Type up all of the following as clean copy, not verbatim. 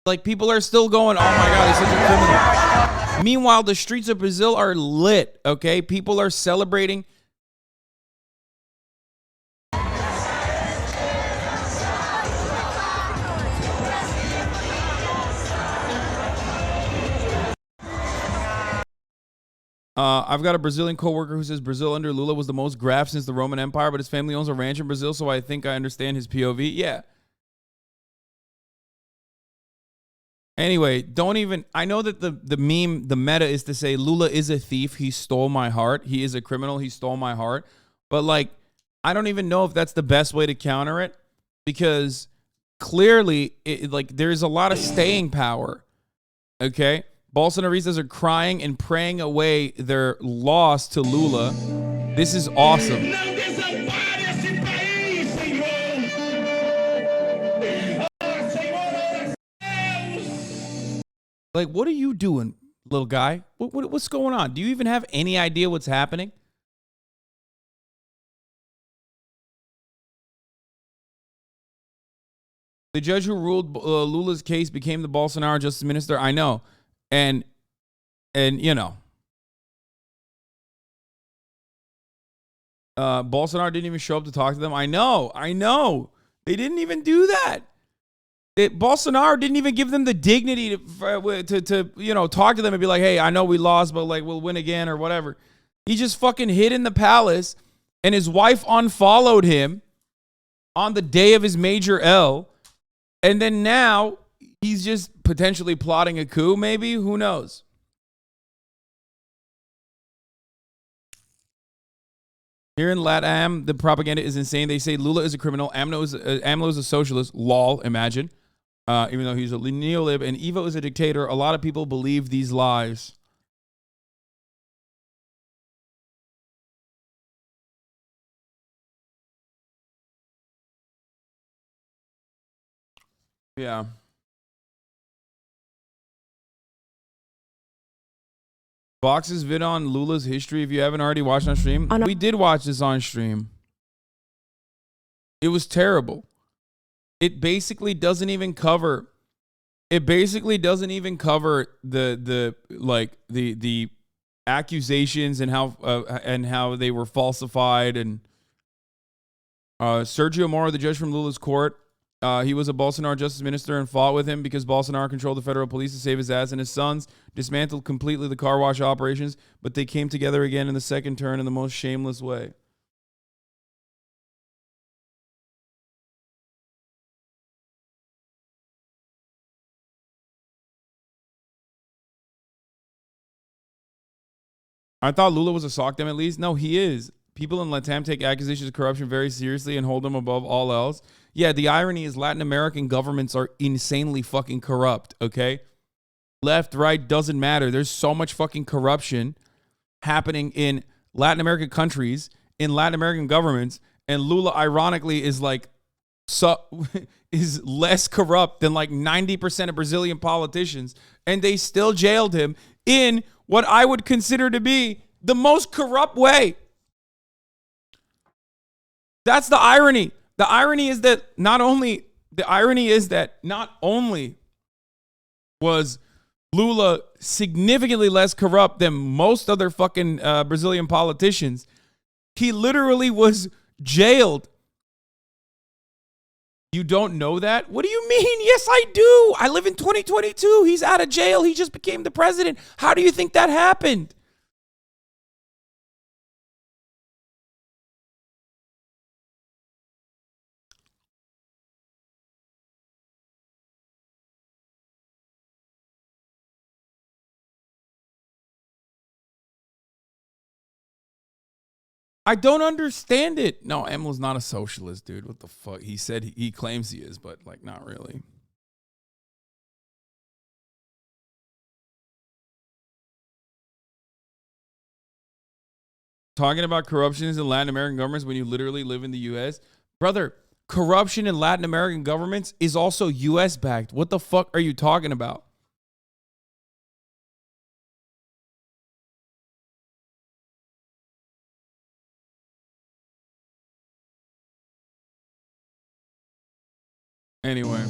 Like, people are still going, oh my God, he's such a criminal. Meanwhile, the streets of Brazil are lit, okay? People are celebrating. I've got a Brazilian coworker who says Brazil under Lula was the most graft since the Roman Empire, but his family owns a ranch in Brazil, so I think I understand his POV. Yeah. Anyway, don't even... I know that the meme, the meta is to say Lula is a thief. He stole my heart. He is a criminal. He stole my heart. But, like, I don't even know if that's the best way to counter it, because clearly, there's a lot of staying power. Okay? Bolsonaristas are crying and praying away their loss to Lula. This is awesome. Like, what are you doing, little guy? What's going on? Do you even have any idea what's happening? The judge who ruled Lula's case became the Bolsonaro justice minister. I know. And you know, Bolsonaro didn't even show up to talk to them. I know. They didn't even do that. Bolsonaro didn't even give them the dignity to you know, talk to them and be like, hey, I know we lost, but like, we'll win again or whatever. He just fucking hid in the palace, and his wife unfollowed him on the day of his major L. And then now he's just potentially plotting a coup, maybe? Who knows? Here in LATAM, the propaganda is insane. They say Lula is a criminal. AMLO is a socialist. Lol, imagine. Even though he's a neolib. And Evo is a dictator. A lot of people believe these lies. Yeah. Box's vid on Lula's history, if you haven't already watched on stream. We did watch this on stream. It was terrible. It basically doesn't even cover the accusations and how they were falsified. And Sergio Moro, the judge from Lula's court, he was a Bolsonaro justice minister and fought with him because Bolsonaro controlled the federal police to save his ass, and his sons dismantled completely the car wash operations, but they came together again in the second turn in the most shameless way. I thought Lula was a sock dem at least. No, he is. People in Latam take accusations of corruption very seriously and hold them above all else. Yeah, the irony is Latin American governments are insanely fucking corrupt, okay? Left, right, doesn't matter. There's so much fucking corruption happening in Latin American countries, in Latin American governments, and Lula, ironically, is is less corrupt than like 90% of Brazilian politicians, and they still jailed him in what I would consider to be the most corrupt way. That's the irony. The irony is that not only was Lula significantly less corrupt than most other fucking Brazilian politicians, he literally was jailed. You don't know that? What do you mean? Yes, I do. I live in 2022. He's out of jail. He just became the president. How do you think that happened? I don't understand it. No, Emil's not a socialist, dude. What the fuck? He said he claims he is, but like not really. Talking about corruptions in Latin American governments when you literally live in the US. Brother, corruption in Latin American governments is also US backed. What the fuck are you talking about? Anyway.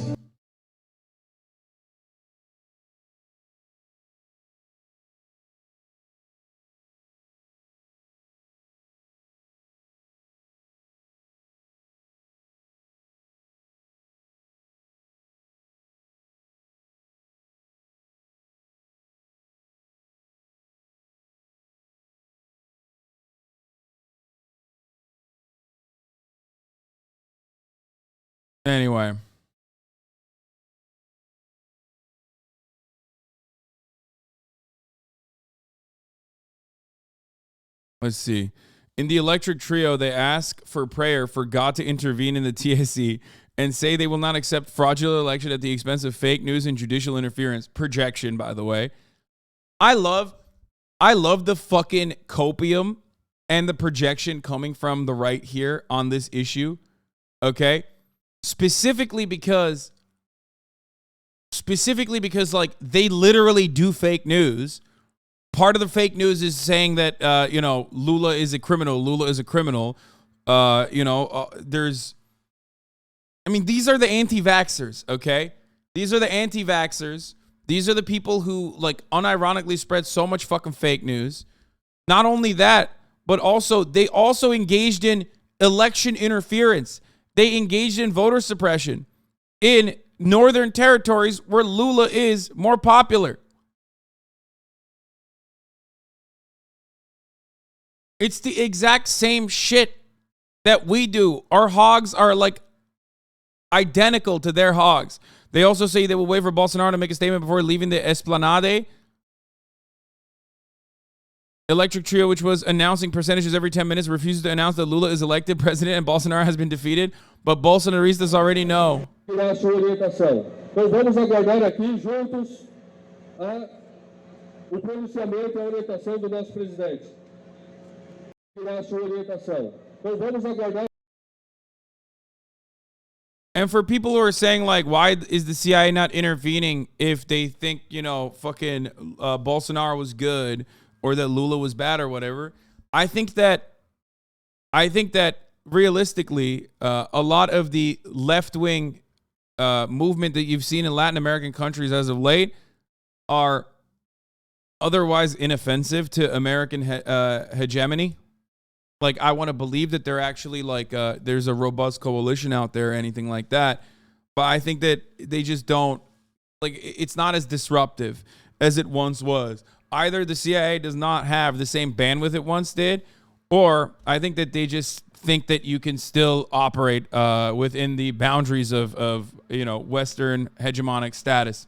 Anyway. Let's see. In the electric trio, they ask for prayer for God to intervene in the TSE and say they will not accept fraudulent election at the expense of fake news and judicial interference. Projection, by the way. I love the fucking copium and the projection coming from the right here on this issue. Okay? Specifically because like they literally do fake news. Part of the fake news is saying that Lula is a criminal. These are the anti-vaxxers, okay? These are the anti-vaxxers. These are the people who like unironically spread so much fucking fake news. Not only that, but also they also engaged in election interference. They engaged in voter suppression in northern territories where Lula is more popular. It's the exact same shit that we do. Our hogs are like identical to their hogs. They also say they will wait for Bolsonaro to make a statement before leaving the Esplanade. Electric Trio, which was announcing percentages every 10 minutes, refuses to announce that Lula is elected president and Bolsonaro has been defeated, but Bolsonaristas already know. Tirar sua orientação. Então vamos aguardar aqui juntos o pronunciamento e a orientação do nosso presidente. Tirar sua orientação. Então vamos aguardar. And for people who are saying, like, why is the CIA not intervening if they think, fucking Bolsonaro was good or that Lula was bad or whatever? I think that realistically, a lot of the left-wing movement that you've seen in Latin American countries as of late are otherwise inoffensive to American hegemony. Like, I want to believe that they're actually like there's a robust coalition out there or anything like that. But I think that they just don't, like, it's not as disruptive as it once was. Either the CIA does not have the same bandwidth it once did, or I think that they just think that you can still operate within the boundaries of Western hegemonic status.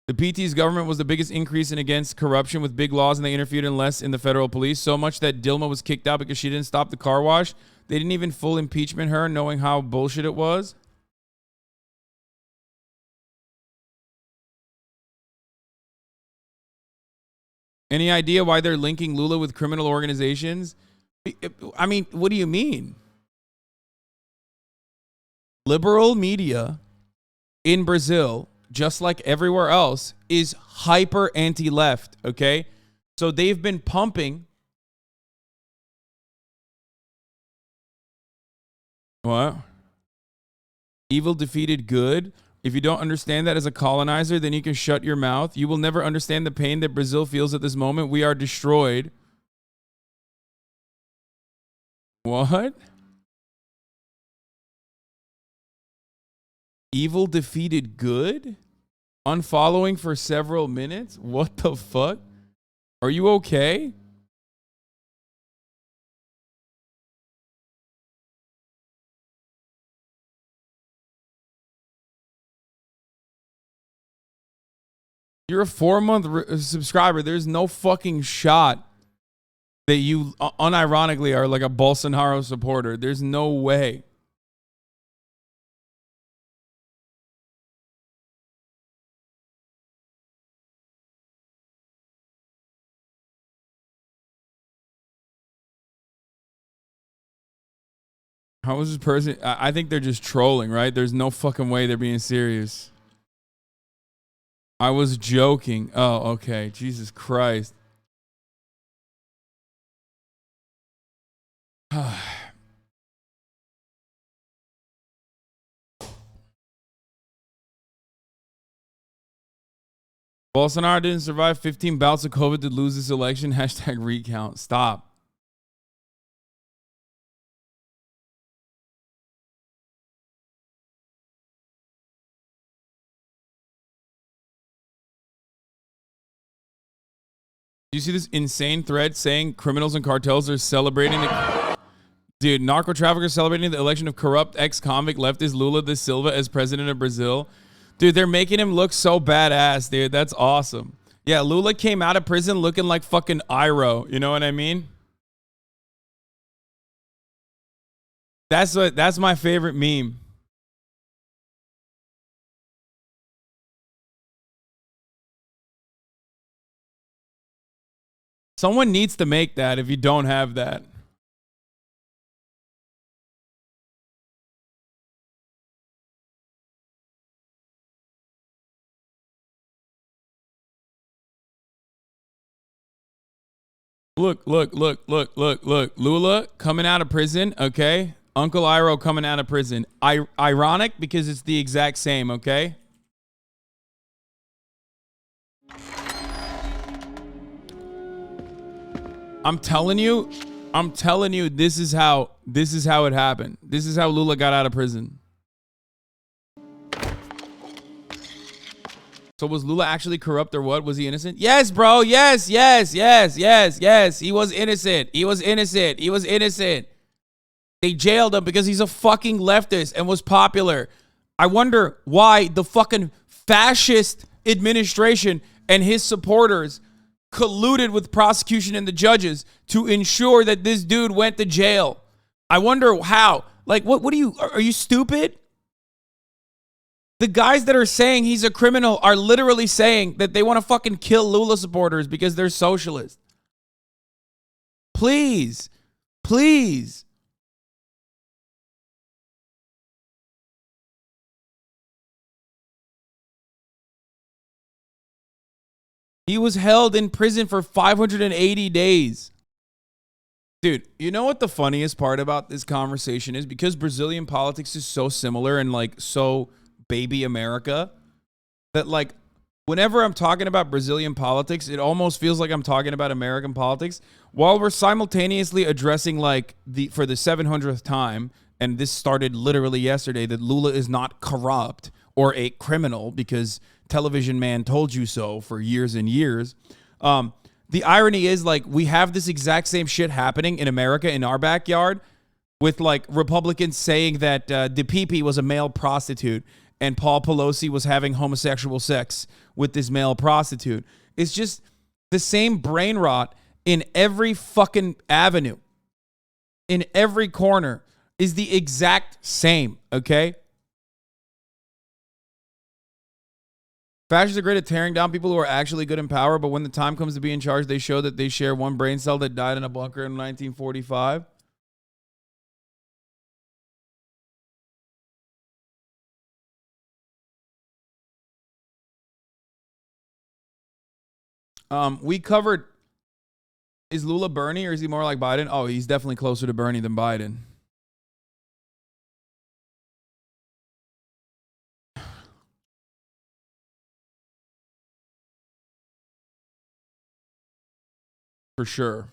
The PT's government was the biggest increase in against corruption with big laws, and they interfered in less in the federal police, so much that Dilma was kicked out because she didn't stop the car wash. They didn't even full impeachment her, knowing how bullshit it was. Any idea why they're linking Lula with criminal organizations? I mean, what do you mean? Liberal media in Brazil, just like everywhere else, is hyper anti-left, okay? So they've been pumping. What? Evil defeated good? If you don't understand that as a colonizer, then you can shut your mouth. You will never understand the pain that Brazil feels at this moment. We are destroyed. What? Evil defeated good? Unfollowing for several minutes? What the fuck? Are you okay? You're a 4-month subscriber. There's no fucking shot that you unironically are like a Bolsonaro supporter. There's no way. How is this person? I think they're just trolling, right? There's no fucking way they're being serious. I was joking. Oh, okay. Jesus Christ. Bolsonaro didn't survive 15 bouts of COVID to lose this election. Hashtag recount. Stop. Do you see this insane thread saying criminals and cartels are celebrating the Dude, narco traffickers celebrating the election of corrupt ex-convict leftist Lula da Silva as president of Brazil. Dude, they're making him look so badass, dude. That's awesome. Yeah, Lula came out of prison looking like fucking Iroh. You know what I mean? That's my favorite meme. Someone needs to make that if you don't have that. Look. Lula coming out of prison, okay? Uncle Iroh coming out of prison. Ironic because it's the exact same, okay? I'm telling you, this is how it happened. This is how Lula got out of prison. So was Lula actually corrupt or what? Was he innocent? Yes, bro. Yes. He was innocent. They jailed him because he's a fucking leftist and was popular. I wonder why the fucking fascist administration and his supporters colluded with prosecution and the judges to ensure that this dude went to jail. I wonder how. Like, what are you stupid? The guys that are saying he's a criminal are literally saying that they want to fucking kill Lula supporters because they're socialists. Please. He was held in prison for 580 days. Dude, you know what the funniest part about this conversation is? Because Brazilian politics is so similar and like so baby America, that like whenever I'm talking about Brazilian politics, it almost feels like I'm talking about American politics while we're simultaneously addressing like for the 700th time, and this started literally yesterday, that Lula is not corrupt or a criminal because television man told you so for years and years. The irony is like we have this exact same shit happening in America in our backyard with like Republicans saying that DePipe was a male prostitute and Paul Pelosi was having homosexual sex with this male prostitute. It's just the same brain rot in every fucking avenue. In every corner is the exact same, okay? Fascists are great at tearing down people who are actually good in power, but when the time comes to be in charge, they show that they share one brain cell that died in a bunker in 1945. We covered, is Lula Bernie or is he more like Biden? Oh, he's definitely closer to Bernie than Biden. For sure.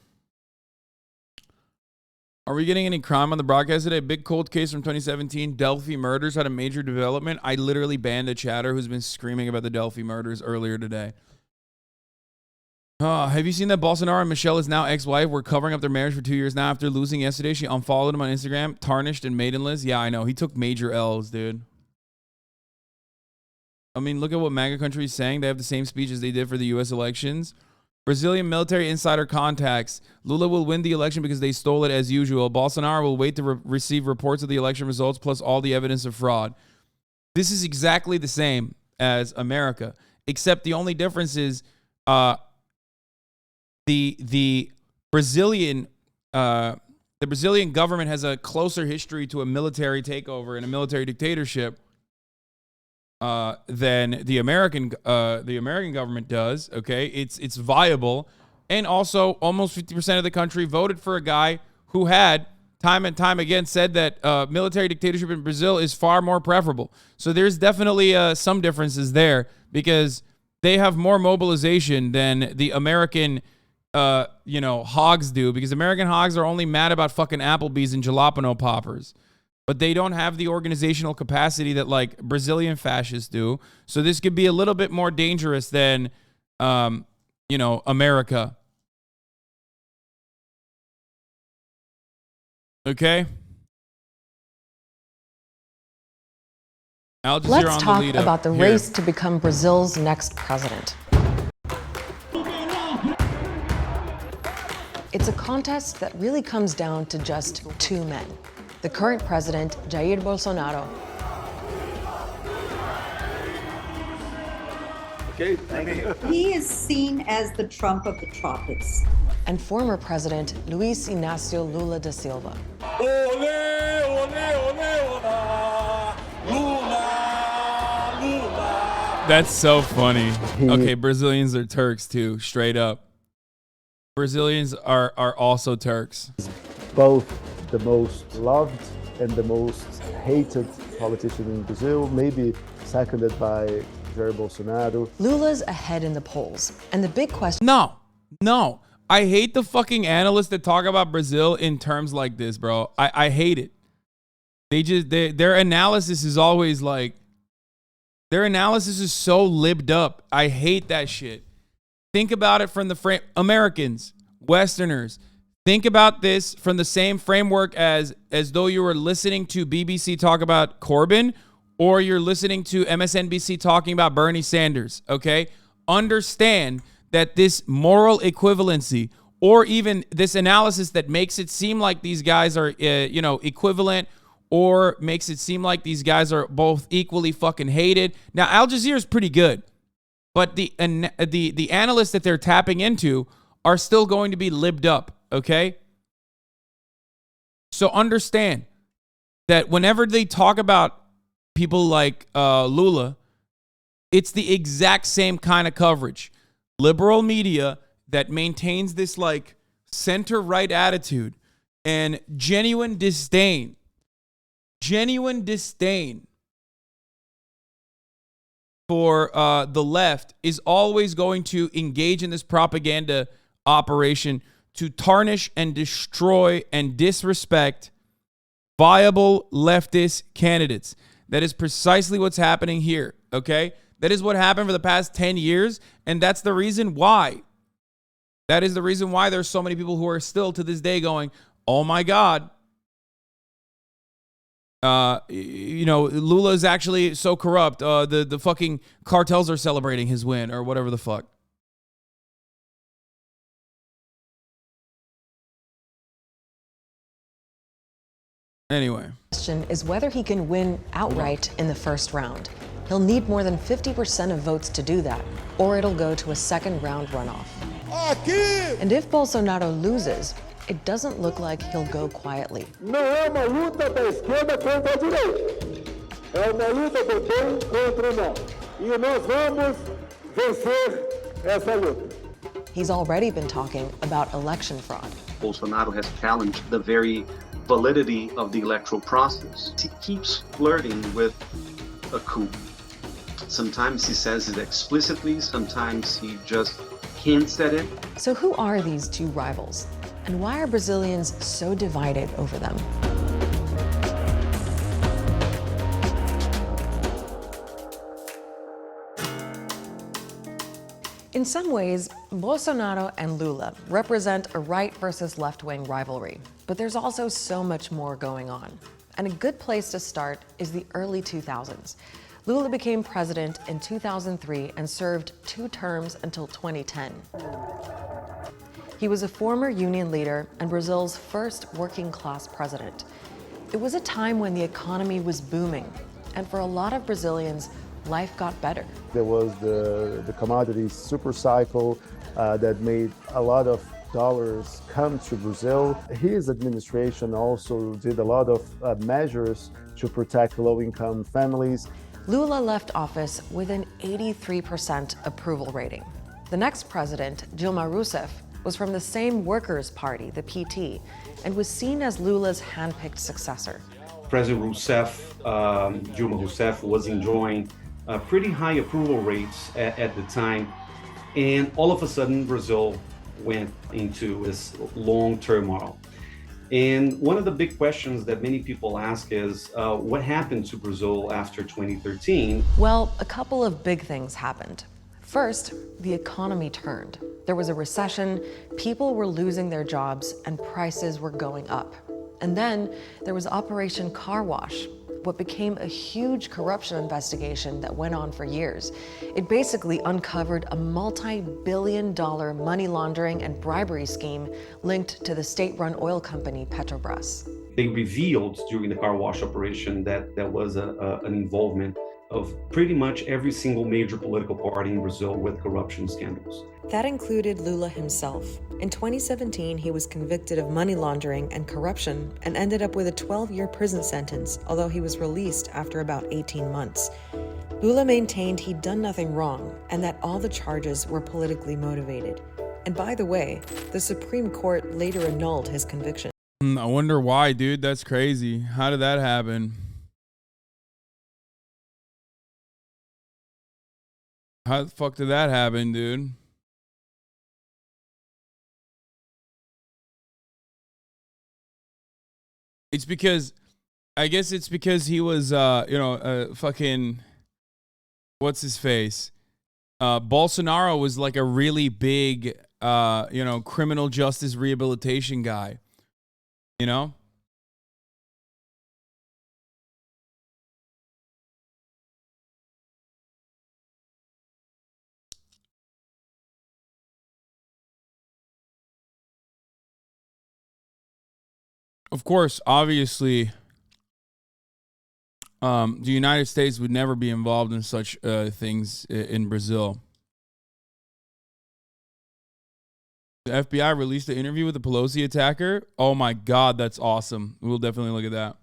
Are we getting any crime on the broadcast today? Big cold case from 2017. Delphi murders had a major development. I literally banned a chatter who's been screaming about the Delphi murders earlier today. Have you seen that Bolsonaro and Michelle, his now ex-wife, were covering up their marriage for 2 years now after losing yesterday? She unfollowed him on Instagram, tarnished and maidenless. Yeah, I know. He took major L's, dude. I mean, look at what MAGA country is saying. They have the same speech as they did for the U.S. elections. Brazilian military insider contacts. Lula will win the election because they stole it as usual. Bolsonaro will wait to receive reports of the election results plus all the evidence of fraud. This is exactly the same as America, except the only difference is the Brazilian government has a closer history to a military takeover and a military dictatorship than the American government does. Okay, it's viable, and also almost 50% of the country voted for a guy who had time and time again said that military dictatorship in Brazil is far more preferable. So there's definitely some differences there because they have more mobilization than the American hogs do, because American hogs are only mad about fucking Applebee's and jalapeno poppers. But they don't have the organizational capacity that like Brazilian fascists do. So this could be a little bit more dangerous than, America. Okay? Al Jazeera Let's on talk the lead up. about the Here. race to become Brazil's next president. It's a contest that really comes down to just two men. The current president, Jair Bolsonaro, Okay, thank you. He is seen as the Trump of the tropics. and former president Luiz Inácio Lula da Silva. That's so funny. Okay, Brazilians are Turks too, straight up. Brazilians are also Turks. Both the most loved and the most hated politician in Brazil, maybe seconded by Jair Bolsonaro. Lula's ahead in the polls, and the big question No. I hate the fucking analysts that talk about Brazil in terms like this, bro. I hate it. Their analysis is always like, their analysis is so libbed up. I hate that shit. Think about it from the frame, Americans, Westerners. Think about this from the same framework as though you were listening to BBC talk about Corbyn, or you're listening to MSNBC talking about Bernie Sanders, okay? Understand that this moral equivalency, or even this analysis that makes it seem like these guys are, equivalent, or makes it seem like these guys are both equally fucking hated. Now, Al Jazeera is pretty good, but the analysts that they're tapping into are still going to be libbed up, okay? So understand that whenever they talk about people like Lula, it's the exact same kind of coverage. Liberal media that maintains this like center-right attitude and genuine disdain for the left is always going to engage in this propaganda operation to tarnish and destroy and disrespect viable leftist candidates. That is precisely what's happening here, okay? That is what happened for the past 10 years, and that's the reason why. That is the reason why there's so many people who are still to this day going, oh my God, Lula is actually so corrupt. The fucking cartels are celebrating his win, or whatever the fuck. Anyway. question is whether he can win outright in the first round. He'll need more than 50% of votes to do that, or it'll go to a second round runoff. And if Bolsonaro loses, it doesn't look like he'll go quietly. Não é uma luta da esquerda contra a direita. É uma luta do bem contra o mal. E nós vamos vencer essa luta. He's already been talking about election fraud. Bolsonaro has challenged the very validity of the electoral process. He keeps flirting with a coup. Sometimes he says it explicitly, sometimes he just hints at it. So who are these two rivals? And why are Brazilians so divided over them? In some ways, Bolsonaro and Lula represent a right versus left-wing rivalry, but there's also so much more going on. And a good place to start is the early 2000s. Lula became president in 2003 and served 2 terms until 2010. He was a former union leader and Brazil's first working-class president. It was a time when the economy was booming, and for a lot of Brazilians, life got better. There was the commodities super cycle that made a lot of dollars come to Brazil. His administration also did a lot of measures to protect low-income families. Lula left office with an 83% approval rating. The next president, Dilma Rousseff, was from the same workers' party, the PT, and was seen as Lula's handpicked successor. President Rousseff, Dilma Rousseff, was enjoying pretty high approval rates at the time, and all of a sudden Brazil went into this long turmoil. And one of the big questions that many people ask is, what happened to Brazil after 2013? Well, a couple of big things happened. First, the economy turned. There was a recession, people were losing their jobs, and prices were going up. And then there was Operation Car Wash, what became a huge corruption investigation that went on for years. It basically uncovered a multi-billion-dollar money laundering and bribery scheme linked to the state-run oil company Petrobras. They revealed during the car wash operation that there was an involvement of pretty much every single major political party in Brazil with corruption scandals. That included Lula himself. In 2017, he was convicted of money laundering and corruption and ended up with a 12-year prison sentence, although he was released after about 18 months. Lula maintained he'd done nothing wrong and that all the charges were politically motivated. And by the way, the Supreme Court later annulled his conviction. I wonder why, dude. That's crazy. How did that happen? How the fuck did that happen, dude? It's because, I guess it's because he was, fucking, what's his face? Bolsonaro was like a really big, criminal justice rehabilitation guy, you know? Of course, obviously, the United States would never be involved in such things in Brazil. The FBI released an interview with the Pelosi attacker. Oh my God, that's awesome. We'll definitely look at that.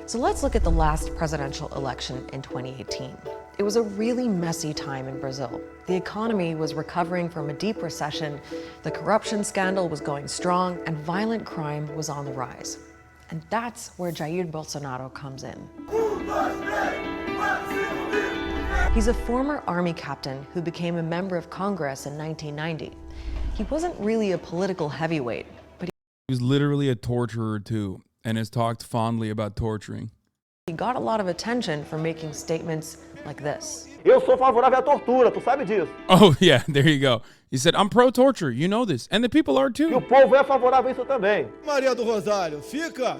So let's look at the last presidential election in 2018. It was a really messy time in Brazil. The economy was recovering from a deep recession, the corruption scandal was going strong, and violent crime was on the rise. And that's where Jair Bolsonaro comes in. He's a former army captain who became a member of Congress in 1990. He wasn't really a political heavyweight, but he was literally a torturer too, and has talked fondly about torturing. He got a lot of attention for making statements like this. Eu sou favorável à tortura, tu sabe disso. Oh yeah, there you go. He said, I'm pro-torture, you know this, and the people are E too. o povo é favorável a isso também. Maria do Rosário, fica.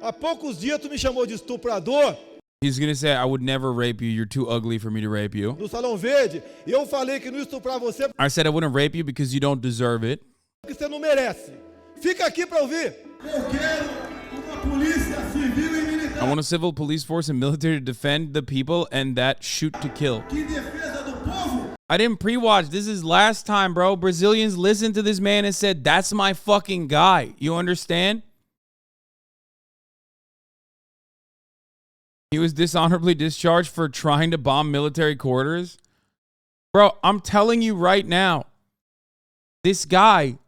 Há poucos dias tu me chamou de estuprador. He's gonna say, I would never rape you, you're too ugly for me to rape you. No Salão Verde, e eu falei que não ia estuprar você I said I wouldn't rape you because you don't deserve it. porque você não merece. Fica aqui para ouvir. Eu quero uma polícia civil e militar. I want a civil police force and military to defend the people and that shoot to kill. Que defesa do povo. I didn't pre-watch. This is last time, bro. Brazilians listened to this man and said, that's my fucking guy. You understand? He was dishonorably discharged for trying to bomb military quarters. Bro, I'm telling you right now, this guy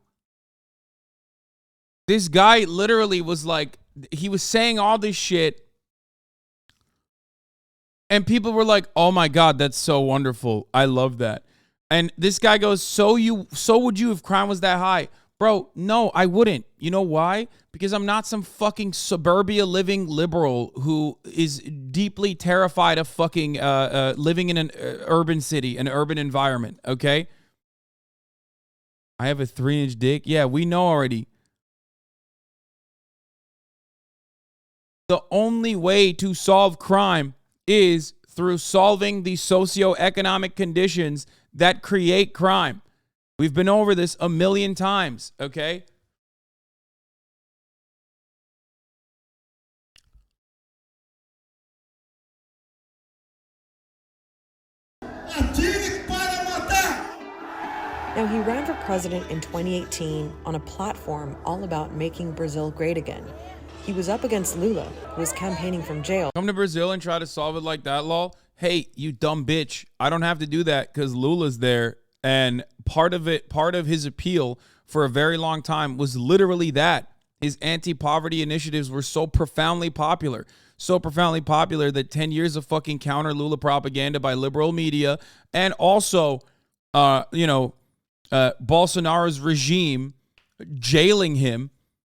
literally was like, he was saying all this shit. And people were like, oh my God, that's so wonderful. I love that. And this guy goes, so would you if crime was that high? Bro, no, I wouldn't. You know why? Because I'm not some fucking suburbia living liberal who is deeply terrified of fucking living in an urban city, an urban environment, okay? I have a 3-inch dick. Yeah, we know already. The only way to solve crime is through solving the socioeconomic conditions that create crime. We've been over this a million times, okay? Now, he ran for president in 2018 on a platform all about making Brazil great again. He was up against Lula, who was campaigning from jail. Come to Brazil and try to solve it like that, lol. Hey, you dumb bitch. I don't have to do that because Lula's there. And part of his appeal for a very long time was literally that. His anti-poverty initiatives were so profoundly popular. So profoundly popular that 10 years of fucking counter Lula propaganda by liberal media and also, Bolsonaro's regime jailing him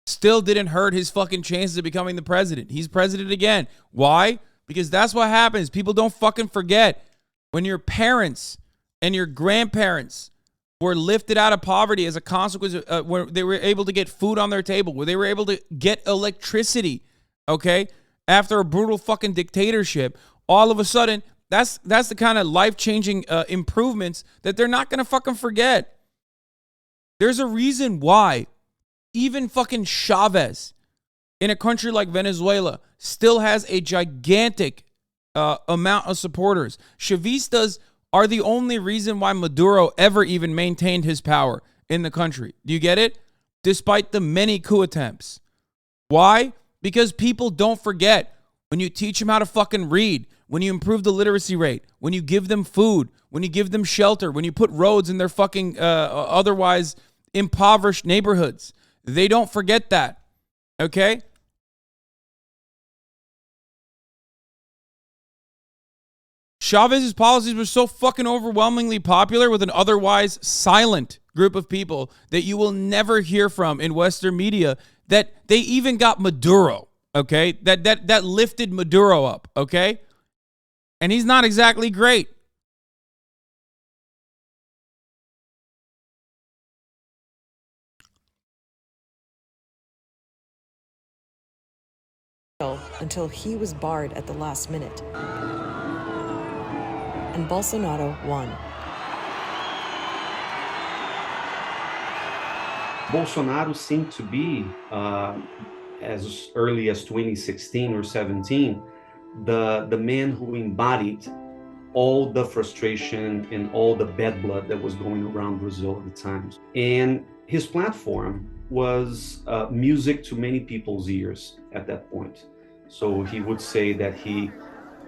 still didn't hurt his fucking chances of becoming the president. He's president again. Why? because that's what happens. People don't fucking forget when your parents and your grandparents were lifted out of poverty as a consequence of, where they were able to get food on their table, where they were able to get electricity, okay, after a brutal fucking dictatorship. All of a sudden, that's the kind of life-changing improvements that they're not going to fucking forget. There's a reason why even fucking Chavez in a country like Venezuela still has a gigantic amount of supporters. Chavistas are the only reason why Maduro ever even maintained his power in the country. Do you get it? Despite the many coup attempts. Why? Because people don't forget. When you teach them how to fucking read, when you improve the literacy rate, when you give them food, when you give them shelter, when you put roads in their fucking otherwise impoverished neighborhoods, they don't forget that. Okay? Chavez's policies were so fucking overwhelmingly popular with an otherwise silent group of people that you will never hear from in Western media that they even got Maduro, okay? That lifted Maduro up, okay? And he's not exactly great. Until he was barred at the last minute. And Bolsonaro won. Bolsonaro seemed to be, as early as 2016 or 17, the man who embodied all the frustration and all the bad blood that was going around Brazil at the time. And his platform was music to many people's ears at that point. So he would say that he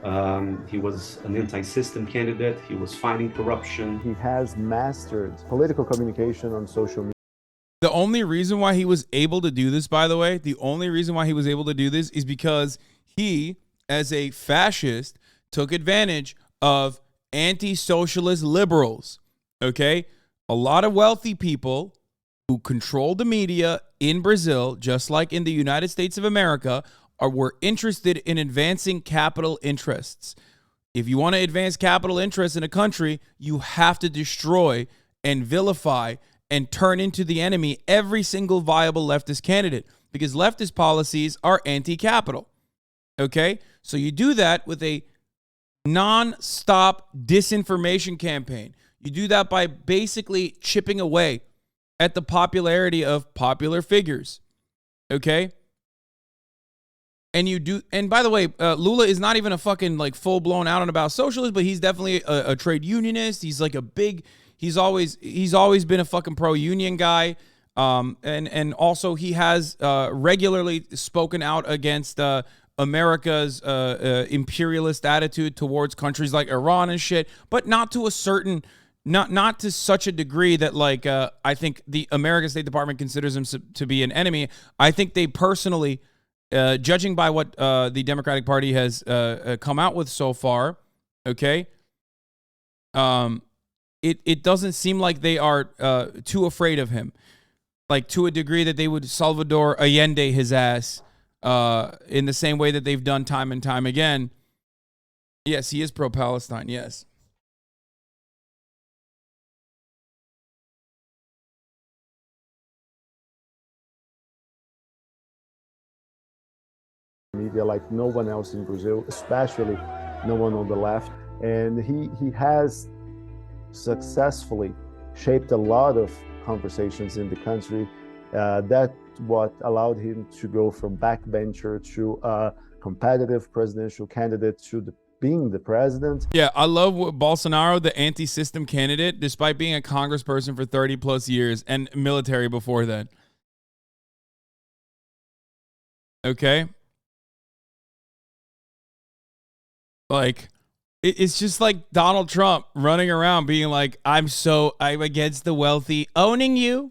was an anti-system candidate. He was fighting corruption. He has mastered political communication on social media. The only reason why he was able to do this, by the way, the only reason why he was able to do this is because he, as a fascist, took advantage of anti-socialist liberals, okay? A lot of wealthy people who control the media in Brazil, just like in the United States of America, were interested in advancing capital interests. If you want to advance capital interests in a country, you have to destroy and vilify and turn into the enemy every single viable leftist candidate, because leftist policies are anti-capital. Okay? So you do that with a non-stop disinformation campaign. You do that by basically chipping away at the popularity of popular figures. Okay? And you do, and by the way, Lula is not even a fucking like full-blown out and about socialist, but he's definitely a trade unionist. He's like a big, he's always been a fucking pro-union guy. And also he has regularly spoken out against America's imperialist attitude towards countries like Iran and shit, but not to a certain, not to such a degree that like I think the American State Department considers him to be an enemy. I think they personally, judging by what the Democratic Party has come out with so far, okay, it doesn't seem like they are too afraid of him, like to a degree that they would Salvador Allende his ass in the same way that they've done time and time again. Yes, he is pro-Palestine, yes. Media like no one else in Brazil, especially no one on the left. And he has successfully shaped a lot of conversations in the country. That's what allowed him to go from backbencher to a competitive presidential candidate to being the president. Yeah, I love Bolsonaro, the anti-system candidate, despite being a congressperson for 30 plus years and military before that. Okay. Like, it's just like Donald Trump running around being like, I'm against the wealthy. Owning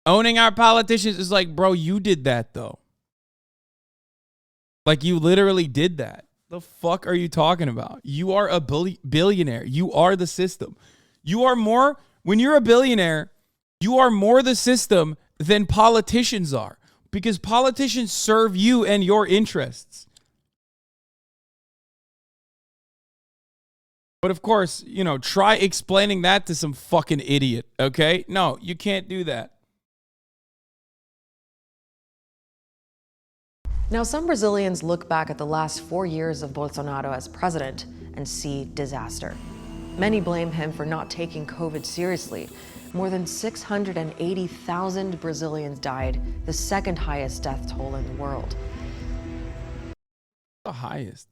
our politicians is like, bro, you did that though. Like, you literally did that. The fuck are you talking about? You are a billionaire. You are the system. You are more, when you're a billionaire, you are more the system than politicians are, because politicians serve you and your interests. But of course, you know, try explaining that to some fucking idiot, okay? No, you can't do that. Now, some Brazilians look back at the last 4 years of Bolsonaro as president and see disaster. Many blame him for not taking COVID seriously. More than 680,000 Brazilians died, the second highest death toll in the world. The highest.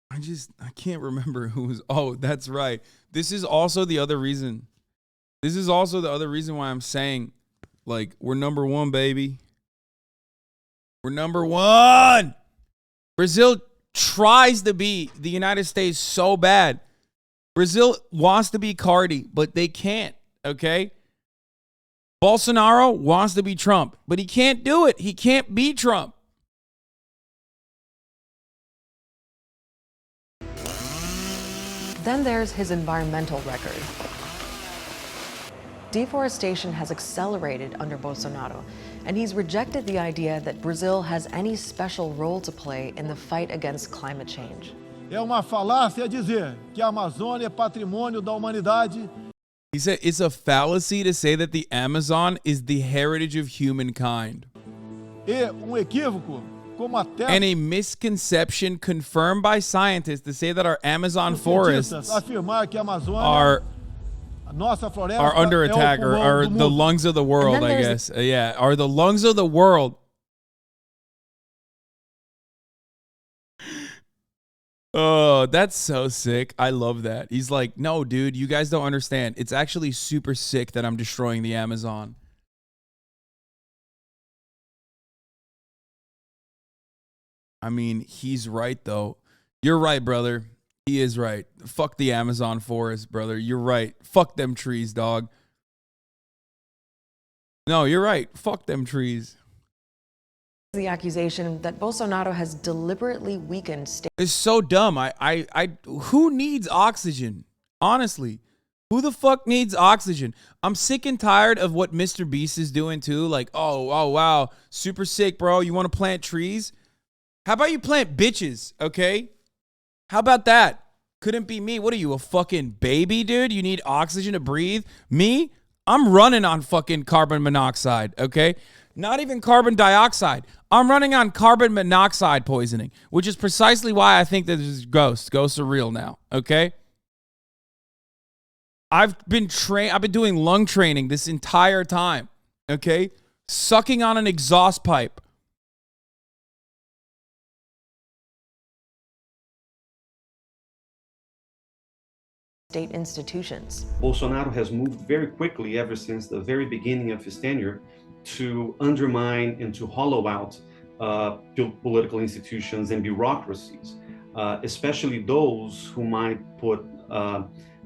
I can't remember who was. Oh, that's right. This is also the other reason. This is also the other reason why I'm saying, like, we're number one, baby. We're number one. Brazil tries to be the United States so bad. Brazil wants to be Cardi, but they can't, okay? Bolsonaro wants to be Trump, but he can't do it. He can't be Trump. Then there's his environmental record. Deforestation has accelerated under Bolsonaro, and he's rejected the idea that Brazil has any special role to play in the fight against climate change. É uma falácia dizer que a Amazônia é patrimônio da humanidade. He said it's a fallacy to say that the Amazon is the heritage of humankind. E equívoco, como a terra. And a misconception confirmed by scientists to say that our Amazon forests afirmar que a Amazônia are under attack, or are the lungs of the world, I guess. Yeah, are the lungs of the world. Oh, that's so sick. I love that. He's like, no, dude, you guys don't understand. It's actually super sick that I'm destroying the Amazon. I mean, he's right, though. You're right, brother. He is right. Fuck the Amazon forest, brother. You're right. Fuck them trees, dog. No, you're right. Fuck them trees. The accusation that Bolsonaro has deliberately weakened state. It's so dumb. Who needs oxygen? Honestly, who the fuck needs oxygen? I'm sick and tired of what Mr. Beast is doing too. Like, oh, wow. Super sick, bro. You want to plant trees? How about you plant bitches, okay? How about that? Couldn't be me. What are you, a fucking baby, dude? You need oxygen to breathe? Me? I'm running on fucking carbon monoxide, okay? Not even carbon dioxide. I'm running on carbon monoxide poisoning, which is precisely why I think that there's ghosts. Ghosts are real now, okay? I've been doing lung training this entire time, okay? Sucking on an exhaust pipe. State institutions. Bolsonaro has moved very quickly ever since the very beginning of his tenure to undermine and to hollow out political institutions and bureaucracies, especially those who might put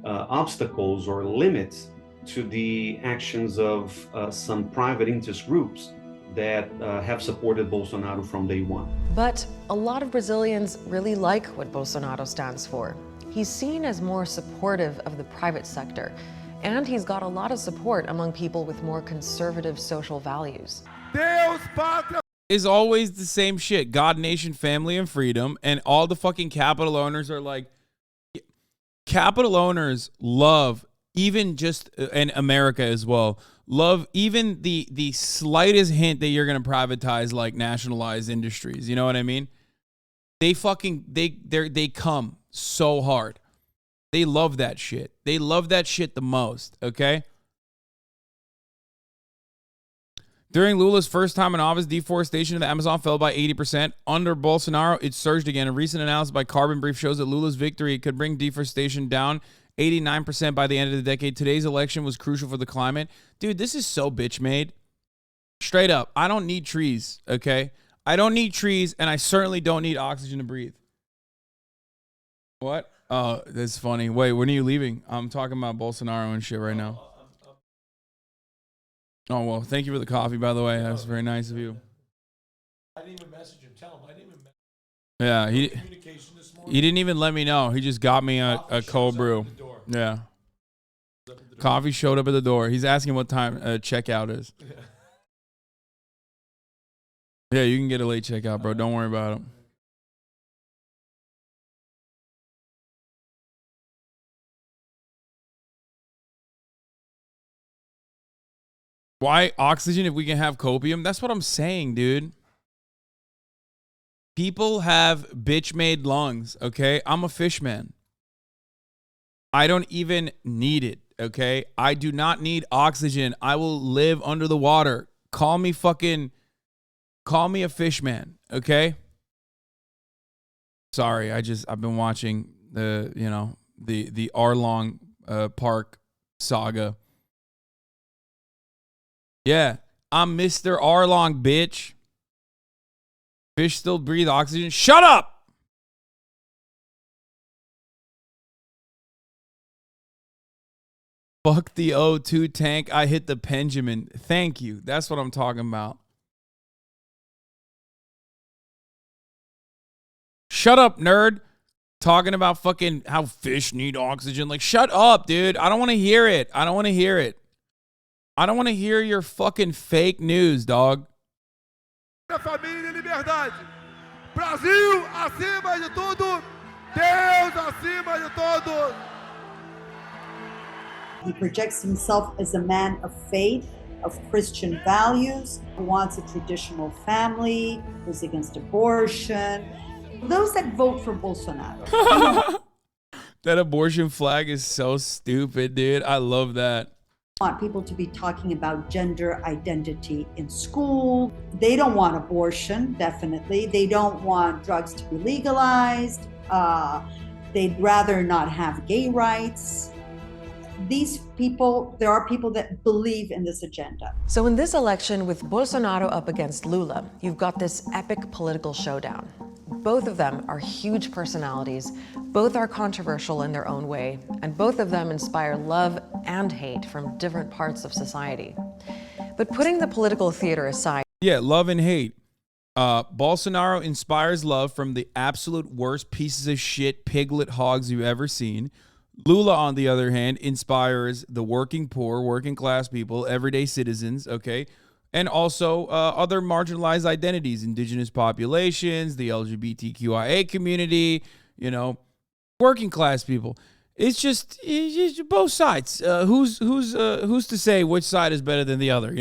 obstacles or limits to the actions of some private interest groups that have supported Bolsonaro from day one. But a lot of Brazilians really like what Bolsonaro stands for. He's seen as more supportive of the private sector, and he's got a lot of support among people with more conservative social values. Deus, pátria. Is always the same shit. God, nation, family, and freedom. And all the fucking capital owners are like, capital owners love, even just in America as well, love even the slightest hint that you're going to privatize, like nationalize industries. You know what I mean? They come so hard. They love that shit. They love that shit the most, okay? During Lula's first time in office, deforestation of the Amazon fell by 80%. Under Bolsonaro, it surged again. A recent analysis by Carbon Brief shows that Lula's victory could bring deforestation down 89% by the end of the decade. Today's election was crucial for the climate. Dude, this is so bitch made. Straight up, I don't need trees, okay? I don't need trees, and I certainly don't need oxygen to breathe. What? Oh, that's funny. Wait, when are you leaving? I'm talking about Bolsonaro and shit right now. Oh, well, thank you for the coffee, by the way. That was very nice of you. I didn't even message him. Tell him I didn't even message him. Yeah, Communication this morning. he didn't even let me know. He just got me a cold brew. Yeah. Coffee showed up at the door. He's asking what time checkout is. Yeah, you can get a late checkout, bro. Don't worry about it. Why oxygen if we can have copium? That's what I'm saying, dude. People have bitch-made lungs, okay? I'm a fish man. I don't even need it, okay? I do not need oxygen. I will live under the water. Call me a fish man, okay? Sorry, I've been watching the Arlong Park saga. Yeah, I'm Mr. Arlong, bitch. Fish still breathe oxygen. Shut up! Fuck the O2 tank. I hit the Benjamin. Thank you. That's what I'm talking about. Shut up, nerd. Talking about fucking how fish need oxygen. Like, shut up, dude. I don't want to hear it. I don't want to hear it. I don't want to hear your fucking fake news, dog. Família e liberdade. Brasil acima de tudo. Deus acima de todos. He projects himself as a man of faith, of Christian values, who wants a traditional family, who's against abortion. Those that vote for Bolsonaro. That abortion flag is so stupid, dude. I love that. Want people to be talking about gender identity in school. They don't want abortion, definitely. They don't want drugs to be legalized. They'd rather not have gay rights. These people, there are people that believe in this agenda. So in this election, with Bolsonaro up against Lula, you've got this epic political showdown. Both of them are huge personalities, both are controversial in their own way, and both of them inspire love and hate from different parts of society. But putting the political theater aside... Yeah, love and hate. Bolsonaro inspires love from the absolute worst pieces of shit piglet hogs you've ever seen. Lula, on the other hand, inspires the working poor, working class people, everyday citizens, okay? And also other marginalized identities, indigenous populations, the LGBTQIA community, working class people. It's just both sides. Who's to say which side is better than the other?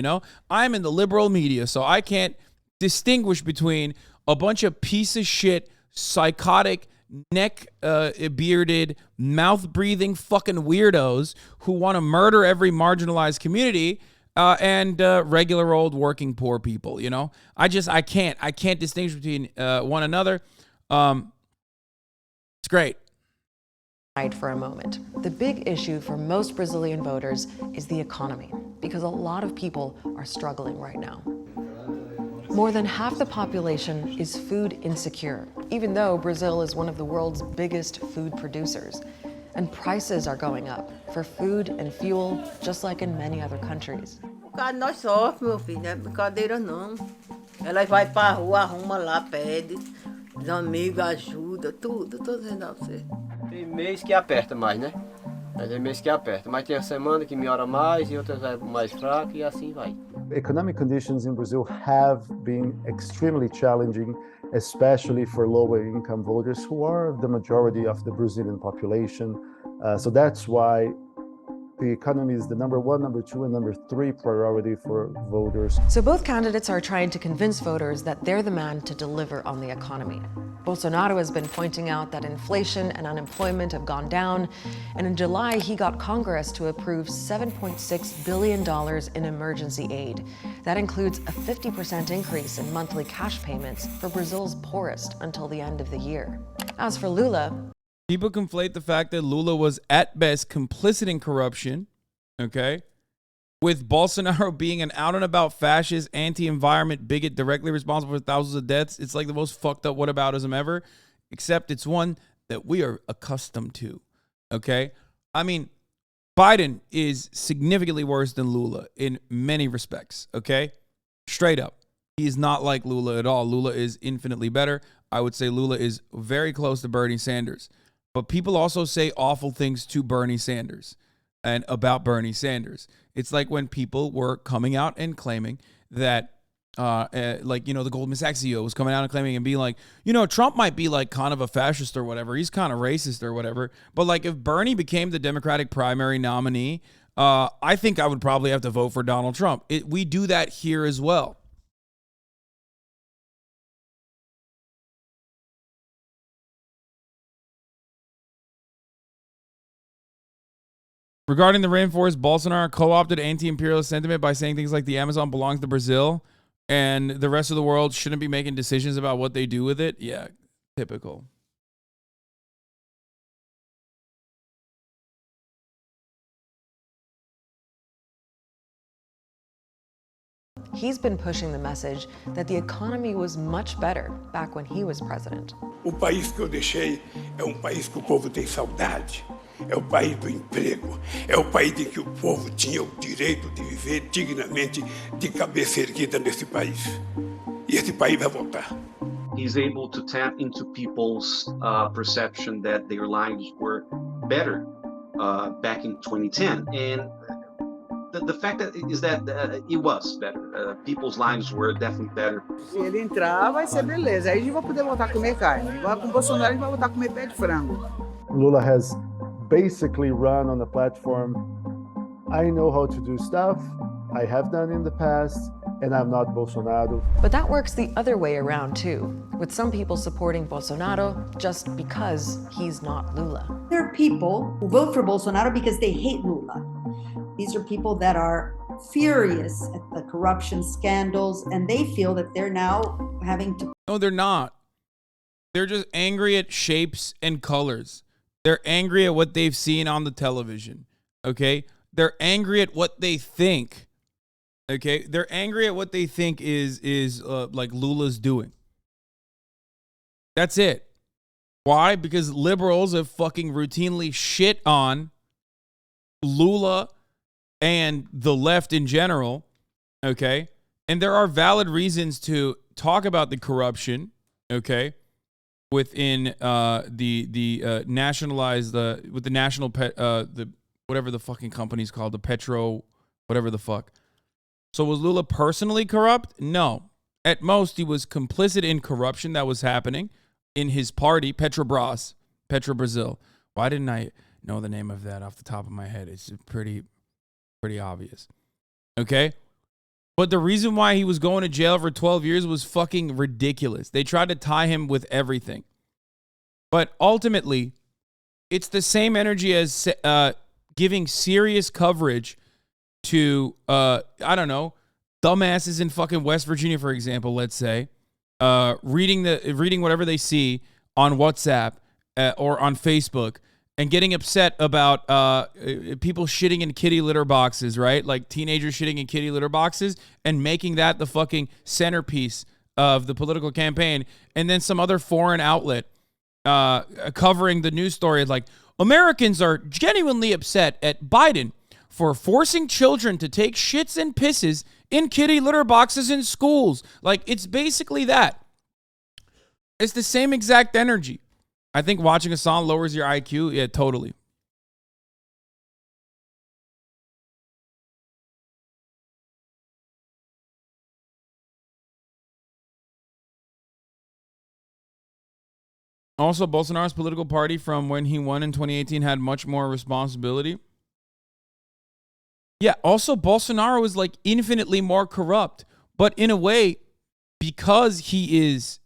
I'm in the liberal media, so I can't distinguish between a bunch of piece of shit, psychotic, neck-bearded, mouth-breathing fucking weirdos who want to murder every marginalized community. And regular old working poor people, I can't distinguish between one another. It's great. For a moment, the big issue for most Brazilian voters is the economy, because a lot of people are struggling right now. More than half the population is food insecure, even though Brazil is one of the world's biggest food producers. And prices are going up for food and fuel, just like in many other countries. Nós sofremos, meu filho, não é brincadeira não. Ela vai pra rua, arruma lá, pede, os amigos ajuda, tudo dá você. Tem mês que aperta mais, né? Tem mês que aperta, mas tem a semana que melhora mais e outras é mais fraca e assim vai. Economic conditions in Brazil have been extremely challenging, especially for lower income voters who are the majority of the Brazilian population. So that's why the economy is the number one, number two, and number three priority for voters. So both candidates are trying to convince voters that they're the man to deliver on the economy. Bolsonaro has been pointing out that inflation and unemployment have gone down, and in July he got Congress to approve $7.6 billion in emergency aid. That includes a 50% increase in monthly cash payments for Brazil's poorest until the end of the year. As for Lula, people conflate the fact that Lula was at best complicit in corruption, okay, with Bolsonaro being an out-and-about fascist, anti-environment bigot directly responsible for thousands of deaths. It's like the most fucked up whataboutism ever, except it's one that we are accustomed to, okay? I mean, Biden is significantly worse than Lula in many respects, okay? Straight up. He is not like Lula at all. Lula is infinitely better. I would say Lula is very close to Bernie Sanders. But people also say awful things to Bernie Sanders and about Bernie Sanders. It's like when people were coming out and claiming that like, you know, the Goldman Sachs CEO was coming out and claiming and being like, you know, Trump might be like kind of a fascist or whatever. He's kind of racist or whatever. But like if Bernie became the Democratic primary nominee, I think I would probably have to vote for Donald Trump. We do that here as well. Regarding the rainforest, Bolsonaro co-opted anti-imperialist sentiment by saying things like the Amazon belongs to Brazil and the rest of the world shouldn't be making decisions about what they do with it. Yeah, typical. He's been pushing the message that the economy was much better back when he was president. O país que eu deixei é país que o povo tem saudade. É o país do emprego. É o país em que o povo tinha o direito de viver dignamente de cabeça erguida nesse país. E esse país vai voltar. He's able to tap into people's perception that their lives were better back in 2010. And the fact that is that it was better. People's lives were definitely better. Se ele entrar, vai ser beleza. Aí a gente vai poder voltar a comer carne. Igual com o Bolsonaro, a gente vai voltar a comer pé de frango. Lula has basically run on the platform, I know how to do stuff, I have done in the past, and I'm not Bolsonaro. But that works the other way around too, with some people supporting Bolsonaro just because he's not Lula. There are people who vote for Bolsonaro because they hate Lula. These are people that are furious at the corruption scandals, and they feel that they're now having to... No, they're not. They're just angry at shapes and colors. They're angry at what they've seen on the television, okay? They're angry at what they think, okay? They're angry at what they think is like Lula's doing. That's it. Why? Because liberals have fucking routinely shit on Lula and the left in general, okay? And there are valid reasons to talk about the corruption, okay? Within the nationalized with the national the whatever the fucking company's called, the Petro whatever the fuck. So was Lula personally corrupt? No. At most he was complicit in corruption that was happening in his party, Petrobras, Brazil. Why didn't I know the name of that off the top of my head? It's pretty obvious. Okay? But the reason why he was going to jail for 12 years was fucking ridiculous. They tried to tie him with everything. But ultimately, it's the same energy as giving serious coverage to, I don't know, dumbasses in fucking West Virginia, for example, let's say, reading whatever they see on WhatsApp or on Facebook, and getting upset about people shitting in kitty litter boxes, right? Like teenagers shitting in kitty litter boxes, and making that the fucking centerpiece of the political campaign. And then some other foreign outlet covering the news story like, Americans are genuinely upset at Biden for forcing children to take shits and pisses in kitty litter boxes in schools. Like, it's basically that. It's the same exact energy. I think watching a song lowers your IQ. Yeah, totally. Also, Bolsonaro's political party from when he won in 2018 had much more responsibility. Yeah, also Bolsonaro is like infinitely more corrupt, but in a way, because he's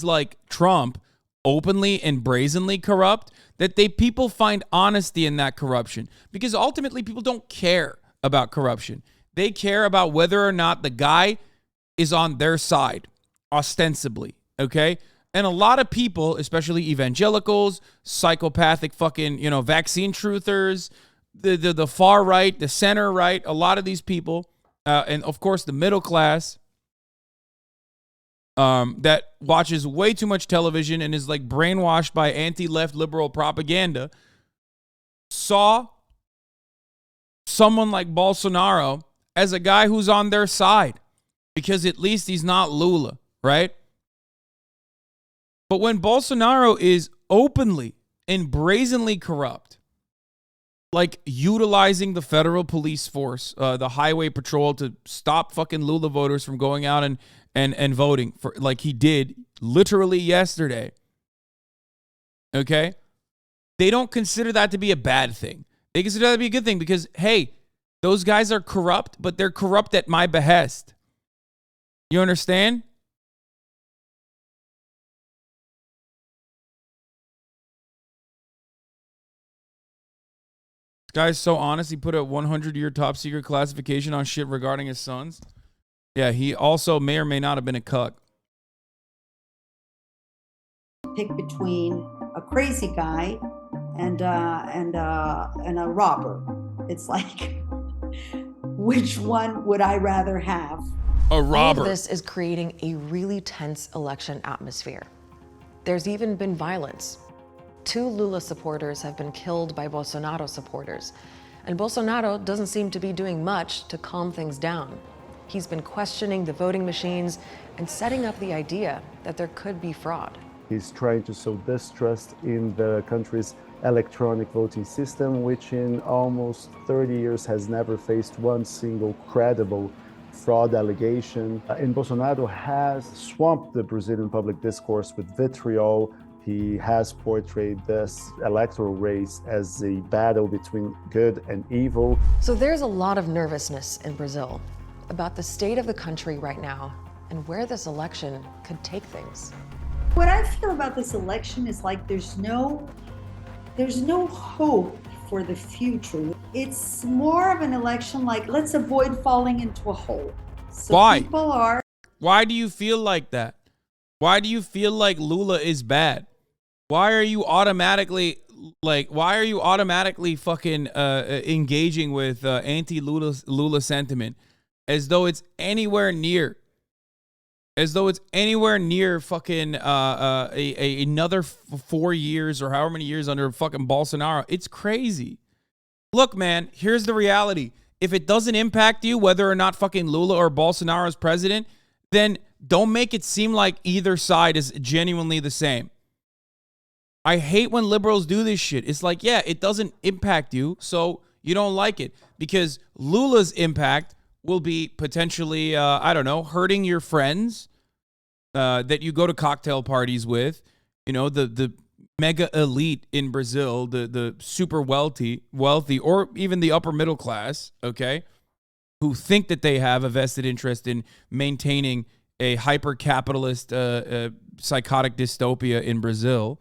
like Trump, openly and brazenly corrupt, that people find honesty in that corruption, because ultimately people don't care about corruption. They care about whether or not the guy is on their side, ostensibly, okay? And a lot of people, especially evangelicals, psychopathic fucking, vaccine truthers, the far right, the center right, a lot of these people, and of course the middle class, that watches way too much television and is like brainwashed by anti-left liberal propaganda, saw someone like Bolsonaro as a guy who's on their side because at least he's not Lula, right? But when Bolsonaro is openly and brazenly corrupt, like utilizing the federal police force, the highway patrol, to stop fucking Lula voters from going out and voting for, like he did literally yesterday. Okay? They don't consider that to be a bad thing. They consider that to be a good thing because, hey, those guys are corrupt, but they're corrupt at my behest. You understand? This guy's so honest, he put a 100-year top secret classification on shit regarding his sons. Yeah, he also may or may not have been a cuck. Pick between a crazy guy and a robber. It's like, which one would I rather have? A robber. All of this is creating a really tense election atmosphere. There's even been violence. 2 Lula supporters have been killed by Bolsonaro supporters, and Bolsonaro doesn't seem to be doing much to calm things down. He's been questioning the voting machines and setting up the idea that there could be fraud. He's trying to sow distrust in the country's electronic voting system, which in almost 30 years has never faced one single credible fraud allegation. And Bolsonaro has swamped the Brazilian public discourse with vitriol. He has portrayed this electoral race as a battle between good and evil. So there's a lot of nervousness in Brazil about the state of the country right now and where this election could take things. What I feel about this election is like there's no hope for the future. It's more of an election like, let's avoid falling into a hole. So Why? People are. Why do you feel like that? Why do you feel like Lula is bad? Why are you automatically fucking engaging with anti-Lula sentiment as though it's anywhere near fucking another 4 years or however many years under fucking Bolsonaro? It's crazy. Look, man, here's the reality. If it doesn't impact you, whether or not fucking Lula or Bolsonaro is president, then don't make it seem like either side is genuinely the same. I hate when liberals do this shit. It's like, yeah, it doesn't impact you, so you don't like it. Because Lula's impact will be potentially, hurting your friends that you go to cocktail parties with. You know, the mega elite in Brazil, the super wealthy, or even the upper middle class, okay, who think that they have a vested interest in maintaining a hyper-capitalist psychotic dystopia in Brazil.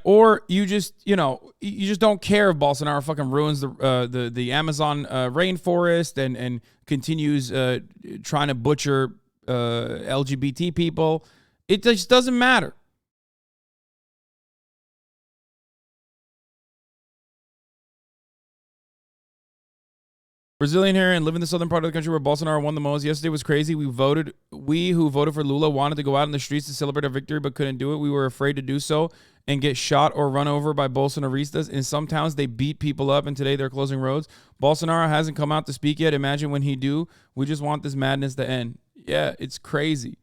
Or you just don't care if Bolsonaro fucking ruins the Amazon rainforest and continues trying to butcher LGBT people. It just doesn't matter. Brazilian here and live in the southern part of the country where Bolsonaro won the most. Yesterday was crazy. We who voted for Lula wanted to go out in the streets to celebrate our victory, but couldn't do it. We were afraid to do so and get shot or run over by Bolsonaristas. In some towns, they beat people up, and today they're closing roads. Bolsonaro hasn't come out to speak yet. Imagine when he do. We just want this madness to end. Yeah, it's crazy.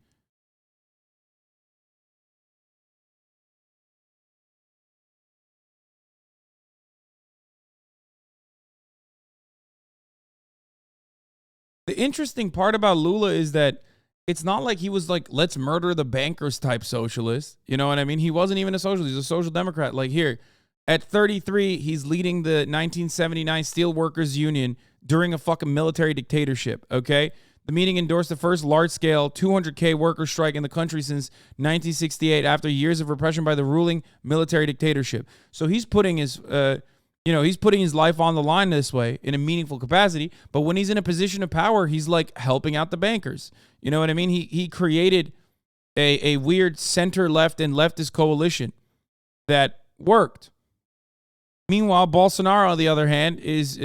The interesting part about Lula is that it's not like he was like, let's murder the bankers type socialist. You know what I mean? He wasn't even a socialist. He's a social democrat. Like here, at 33, he's leading the 1979 Steelworkers Union during a fucking military dictatorship, okay? The meeting endorsed the first large-scale 200K worker strike in the country since 1968 after years of repression by the ruling military dictatorship. So he's putting his... he's putting his life on the line this way in a meaningful capacity. But when he's in a position of power, he's like helping out the bankers. You know what I mean? He created a weird center left and leftist coalition that worked. Meanwhile, Bolsonaro, on the other hand, is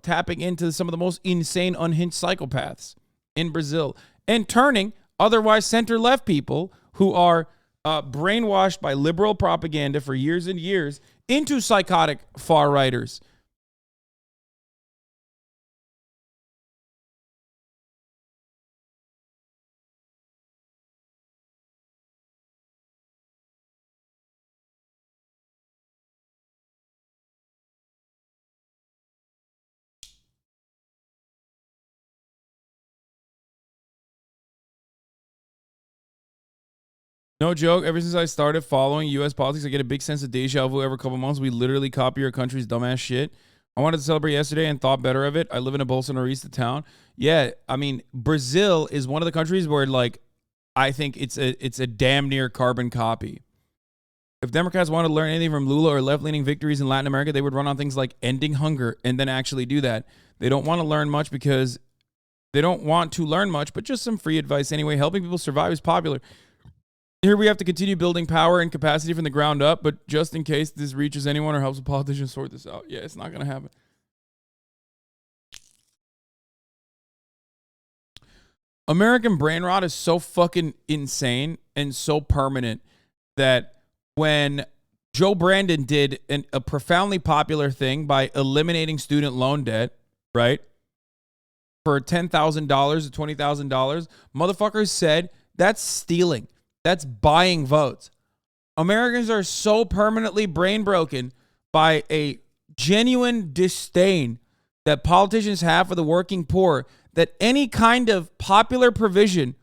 tapping into some of the most insane, unhinged psychopaths in Brazil and turning otherwise center left people who are brainwashed by liberal propaganda for years and years into psychotic far-righters. No joke. Ever since I started following U.S. politics, I get a big sense of deja vu every couple months. We literally copy our country's dumbass shit. I wanted to celebrate yesterday and thought better of it. I live in a Bolsonarista town. Yeah, I mean, Brazil is one of the countries where, like, I think it's a damn near carbon copy. If Democrats wanted to learn anything from Lula or left-leaning victories in Latin America, they would run on things like ending hunger and then actually do that. They don't want to learn much because they don't want to learn much, but just some free advice anyway. Helping people survive is popular. Here we have to continue building power and capacity from the ground up, but just in case this reaches anyone or helps a politician sort this out. Yeah, it's not going to happen. American brain rot is so fucking insane and so permanent that when Joe Brandon did a profoundly popular thing by eliminating student loan debt, right, for $10,000 to $20,000, motherfuckers said that's stealing. That's buying votes. Americans are so permanently brain broken by a genuine disdain that politicians have for the working poor that any kind of popular provision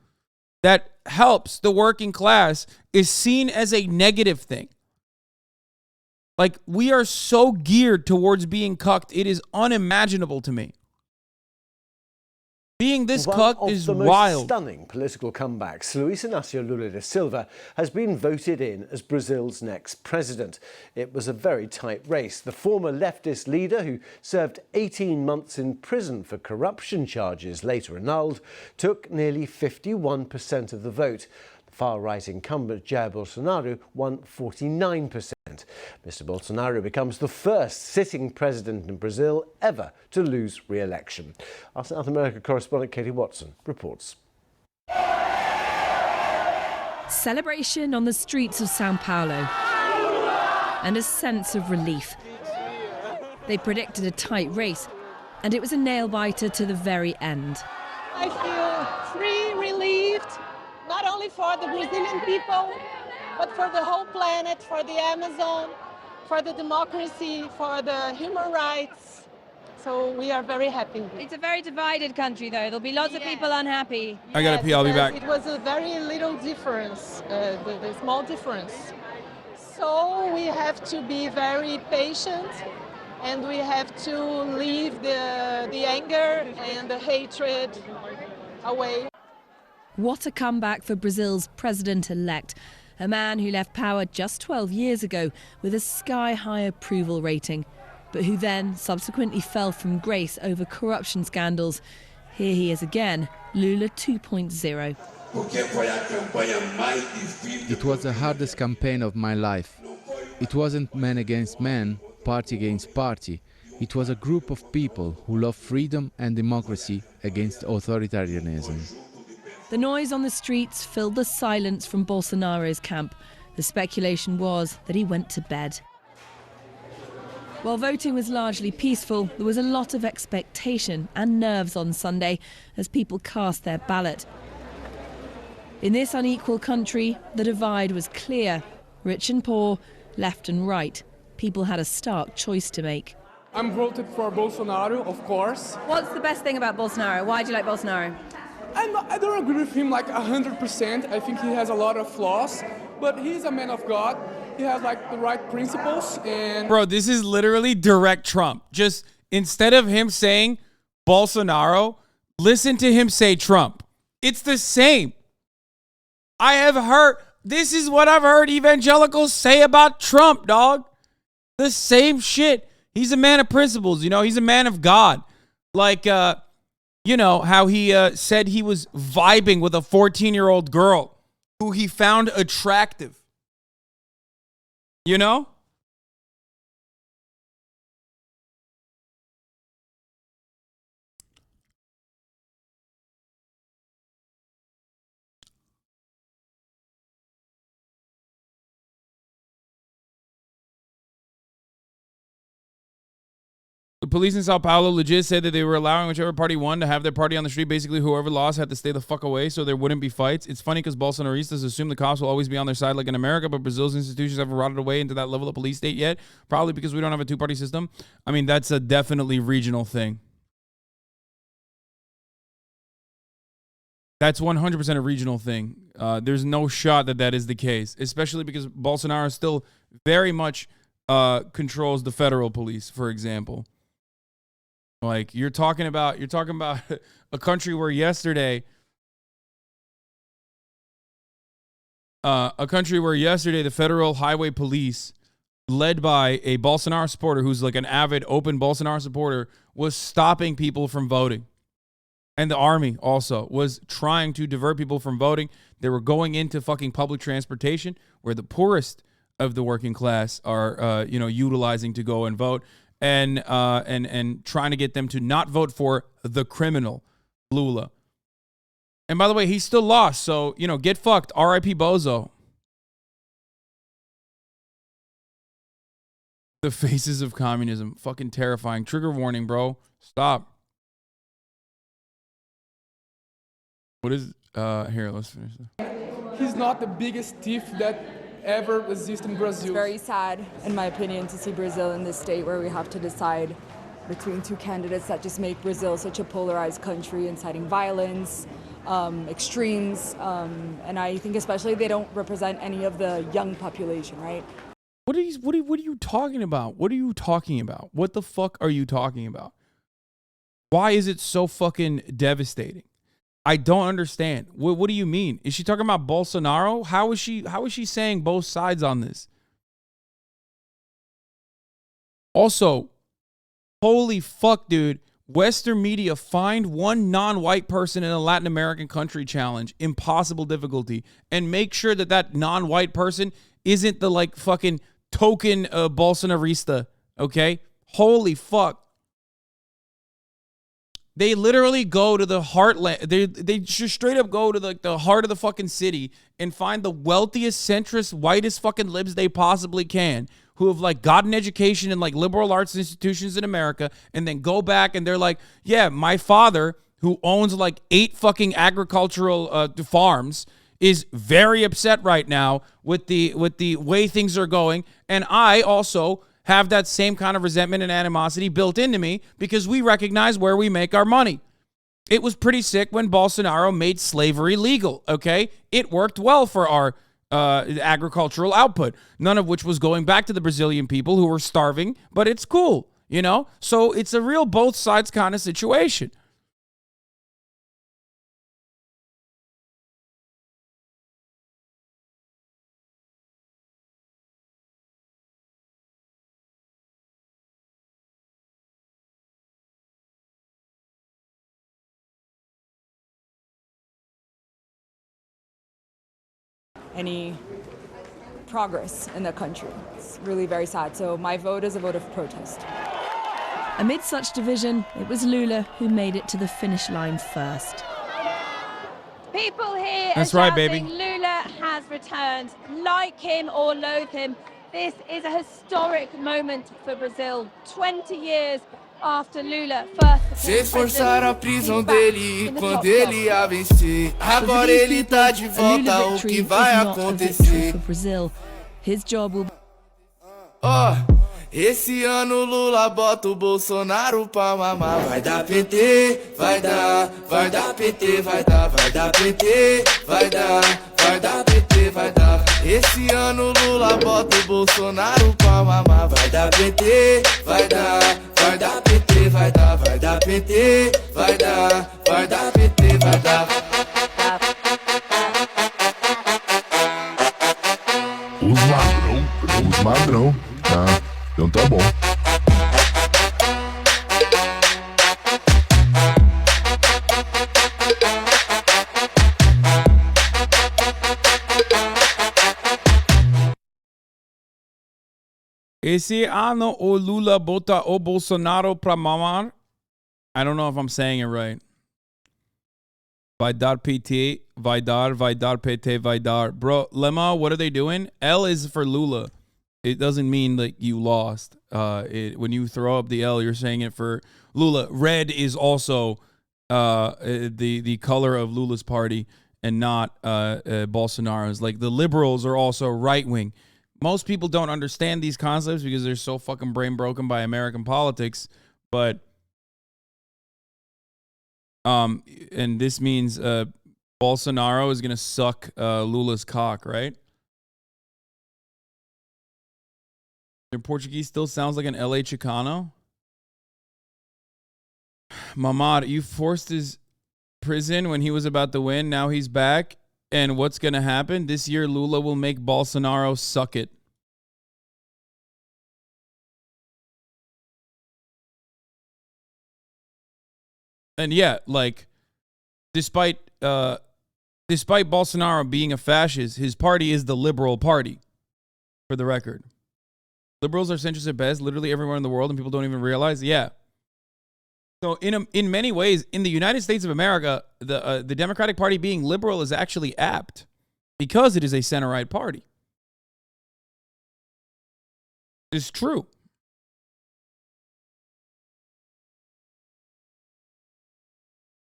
that helps the working class is seen as a negative thing. Like, we are so geared towards being cucked, it is unimaginable to me. Being this cucked is wild. One of the most stunning political comebacks, Luiz Inácio Lula da Silva has been voted in as Brazil's next president. It was a very tight race. The former leftist leader, who served 18 months in prison for corruption charges later annulled, took nearly 51% of the vote. The far-right incumbent Jair Bolsonaro won 49%. Mr. Bolsonaro becomes the first sitting president in Brazil ever to lose re-election. Our South America correspondent Katie Watson reports. Celebration on the streets of Sao Paulo and a sense of relief. They predicted a tight race, and it was a nail-biter to the very end. I feel free, relieved, not only for the Brazilian people, but for the whole planet, for the Amazon, for the democracy, for the human rights. So we are very happy. It's a very divided country, though. There'll be lots of people unhappy. I gotta pee, I'll be back. It was a very little difference, the small difference. So we have to be very patient, and we have to leave the anger and the hatred away. What a comeback for Brazil's president-elect, a man who left power just 12 years ago with a sky-high approval rating, but who then subsequently fell from grace over corruption scandals. Here he is again, Lula 2.0. It was the hardest campaign of my life. It wasn't man against man, party against party. It was a group of people who love freedom and democracy against authoritarianism. The noise on the streets filled the silence from Bolsonaro's camp. The speculation was that he went to bed. While voting was largely peaceful, there was a lot of expectation and nerves on Sunday as people cast their ballot. In this unequal country, the divide was clear. Rich and poor, left and right. People had a stark choice to make. I'm voted for Bolsonaro, of course. What's the best thing about Bolsonaro? Why do you like Bolsonaro? I don't agree with him like 100%. I think he has a lot of flaws, but he's a man of God. He has like the right principles. And bro, this is literally direct Trump. Just instead of him saying Bolsonaro, listen to him say Trump. It's the same. I have heard, this is what I've heard evangelicals say about Trump, dog. The same shit. He's a man of principles, you know, he's a man of God. Like, you know, how he said he was vibing with a 14-year-old girl who he found attractive. You know? The police in Sao Paulo legit said that they were allowing whichever party won to have their party on the street. Basically, whoever lost had to stay the fuck away so there wouldn't be fights. It's funny because Bolsonaristas assume the cops will always be on their side like in America, but Brazil's institutions haven't rotted away into that level of police state yet. Probably because we don't have a two-party system. I mean, that's a definitely regional thing. That's 100% a regional thing. There's no shot that that is the case, especially because Bolsonaro still very much controls the federal police, for example. Like you're talking about a country where yesterday the federal highway police, led by a Bolsonaro supporter who's like an avid open Bolsonaro supporter, was stopping people from voting. And the army also was trying to divert people from voting. They were going into fucking public transportation where the poorest of the working class are, utilizing to go and vote, and trying to get them to not vote for the criminal, Lula. And by the way, he still lost, so, get fucked. R.I.P. Bozo. The faces of communism. Fucking terrifying. Trigger warning, bro. Stop. What is here? Let's finish this. He's not the biggest thief that ever existed in Brazil. It's very sad, in my opinion, to see Brazil in this state where we have to decide between two candidates that just make Brazil such a polarized country, inciting violence, extremes, and I think especially they don't represent any of the young population, right? What are you talking about? What are you talking about? What the fuck are you talking about? Why is it so fucking devastating? I don't understand. What do you mean? Is she talking about Bolsonaro? How is she saying both sides on this? Also, holy fuck, dude. Western media find one non-white person in a Latin American country challenge, impossible difficulty, and make sure that that non-white person isn't the like fucking token Bolsonarista, okay? Holy fuck. They literally go to the heartland. They just straight up go to the heart of the fucking city and find the wealthiest, centrist, whitest fucking libs they possibly can, who have like gotten education in like liberal arts institutions in America, and then go back and they're like, yeah, my father, who owns like 8 fucking agricultural farms, is very upset right now with the way things are going, and I also have that same kind of resentment and animosity built into me because we recognize where we make our money. It was pretty sick when Bolsonaro made slavery legal, okay? It worked well for our agricultural output, none of which was going back to the Brazilian people who were starving, but it's cool, So it's a real both sides kind of situation. Any progress in the country. It's really very sad. So my vote is a vote of protest. Amid such division, it was Lula who made it to the finish line first. People here That's are right, shouting, baby. Lula has returned. Like him or loathe him, this is a historic moment for Brazil. 20 years after Lula first Vocês forçaram a prisão dele e quando ele ia vencer. Agora ele tá de volta, o que vai acontecer? For Brazil, his job will Esse ano Lula bota o Bolsonaro pra mamar. Vai dar PT, vai dar PT, vai dar PT, vai dar PT, vai dar. Esse ano Lula bota o Bolsonaro pra mamar. Vai dar PT, vai dar PT, vai dar PT, vai dar PT, vai dar. Os ladrão, tá? Então tá bom. Esse ano o Lula bota o Bolsonaro pra mamar. I don't know if I'm saying it right. Vai dar PT, vai dar PT, vai dar. Bro, Lemma, what are they doing? L is for Lula. It doesn't mean like you lost. When you throw up the L, you're saying it for Lula. Red is also the color of Lula's party and not Bolsonaro's. Like the liberals are also right wing. Most people don't understand these concepts because they're so fucking brain broken by American politics. But and this means Bolsonaro is going to suck Lula's cock, right? Their Portuguese still sounds like an LA Chicano. Mamad, you forced his prison when he was about to win. Now he's back. And what's going to happen? This year, Lula will make Bolsonaro suck it. And yeah, like, despite Bolsonaro being a fascist, his party is the liberal party, for the record. Liberals are centrist at best, literally everywhere in the world, and people don't even realize. Yeah. So in many ways, in the United States of America, the Democratic Party being liberal is actually apt because it is a center-right party. It's true.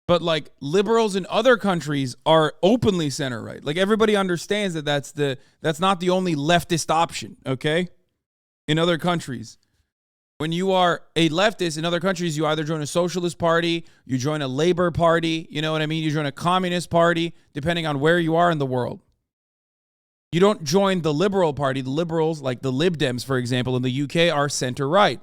But like liberals in other countries are openly center-right. Like everybody understands that that's not the only leftist option, okay? In other countries. When you are a leftist in other countries, you either join a socialist party, you join a labor party, you know what I mean? You join a communist party, depending on where you are in the world. You don't join the liberal party. The liberals, like the Lib Dems, for example, in the UK, are center-right.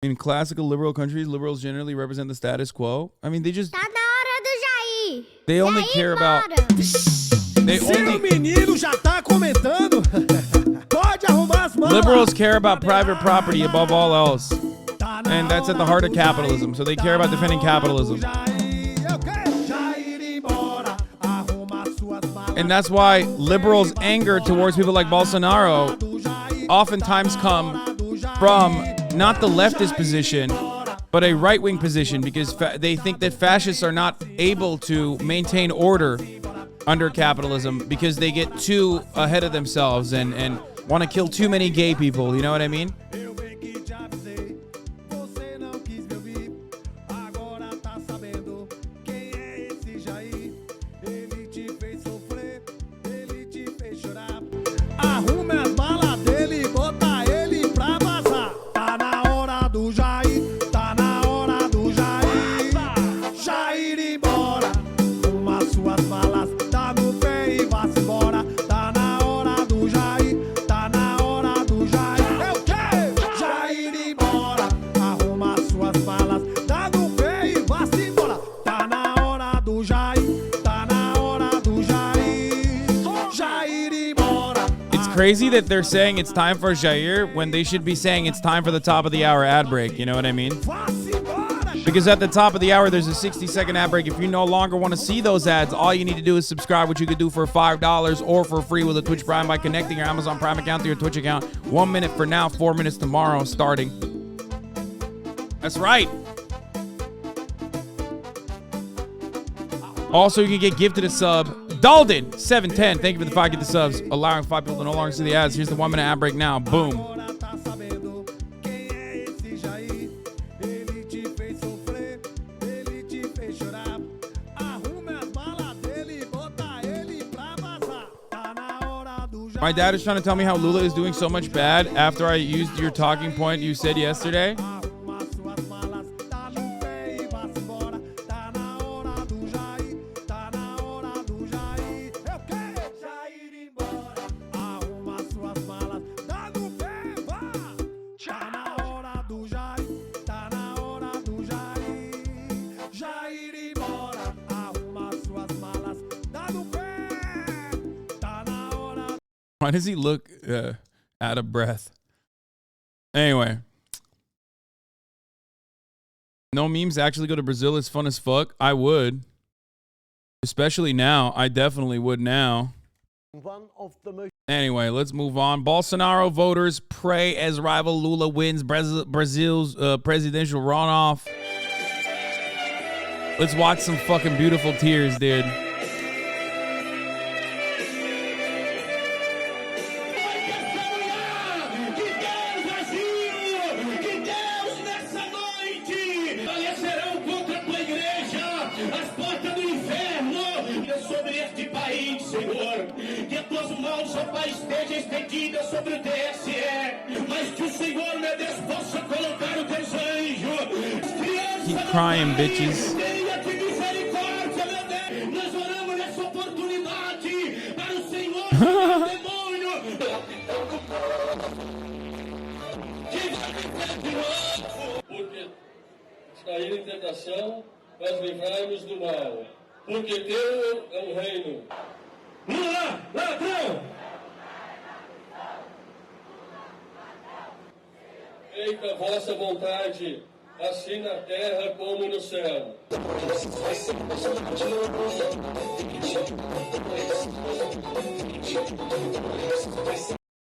In classical liberal countries, liberals generally represent the status quo. I mean, they just... Tá na hora do Jair. They only care about... They only... menino já tá comentando. Pode arrumar as mãos. Liberals care about private property above all else. And that's at the heart of capitalism. So they care about defending capitalism. And that's why liberals' anger towards people like Bolsonaro oftentimes come from not the leftist position, but a right-wing position, because they think that fascists are not able to maintain order under capitalism because they get too ahead of themselves and want to kill too many gay people. You know what I mean? Crazy that they're saying it's time for Jair when they should be saying it's time for the top of the hour ad break. You know what I mean? Because at the top of the hour, there's a 60-second ad break. If you no longer want to see those ads, all you need to do is subscribe, which you could do for $5 or for free with a Twitch Prime by connecting your Amazon Prime account to your Twitch account. 1 minute for now, 4 minutes tomorrow starting. That's right. Also, you can get gifted a sub. Dalden, 710. Thank you for the 5 get the subs, allowing 5 people to no longer see the ads. Here's the 1 minute ad break now. Boom. My dad is trying to tell me how Lula is doing so much bad after I used your talking point you said yesterday. Why does he look out of breath? Anyway. No memes actually go to Brazil. It's fun as fuck. I would. Especially now. I definitely would now. Anyway, let's move on. Bolsonaro voters pray as rival Lula wins Brazil's presidential runoff. Let's watch some fucking beautiful tears, dude. As portas vossa paz esteja estendida sobre o TSE, mas que o Senhor, meu Deus, possa colocar os teus anjos. Keep crying, bitches. Tenha que misericórdia, meu Deus. Nós oramos nessa oportunidade para o Senhor, o demônio. Porque cair em tentação, mas livrai-nos do mal. Porque teu é o reino. Lula, ladrão! Feita a vossa vontade, assim na terra como no céu.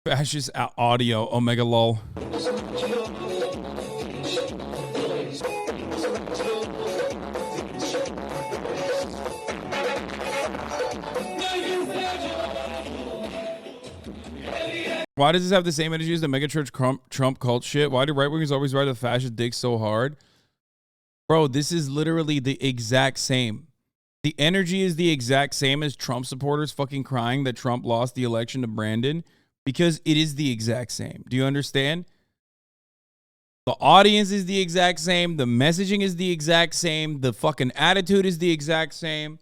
Fascist audio, Omega lol. Why does this have the same energy as the megachurch Trump cult shit? Why do right-wingers always ride the fascist dick so hard? Bro, this is literally the exact same. The energy is the exact same as Trump supporters fucking crying that Trump lost the election to Brandon, because it is the exact same. Do you understand? The audience is the exact same. The messaging is the exact same. The fucking attitude is the exact same.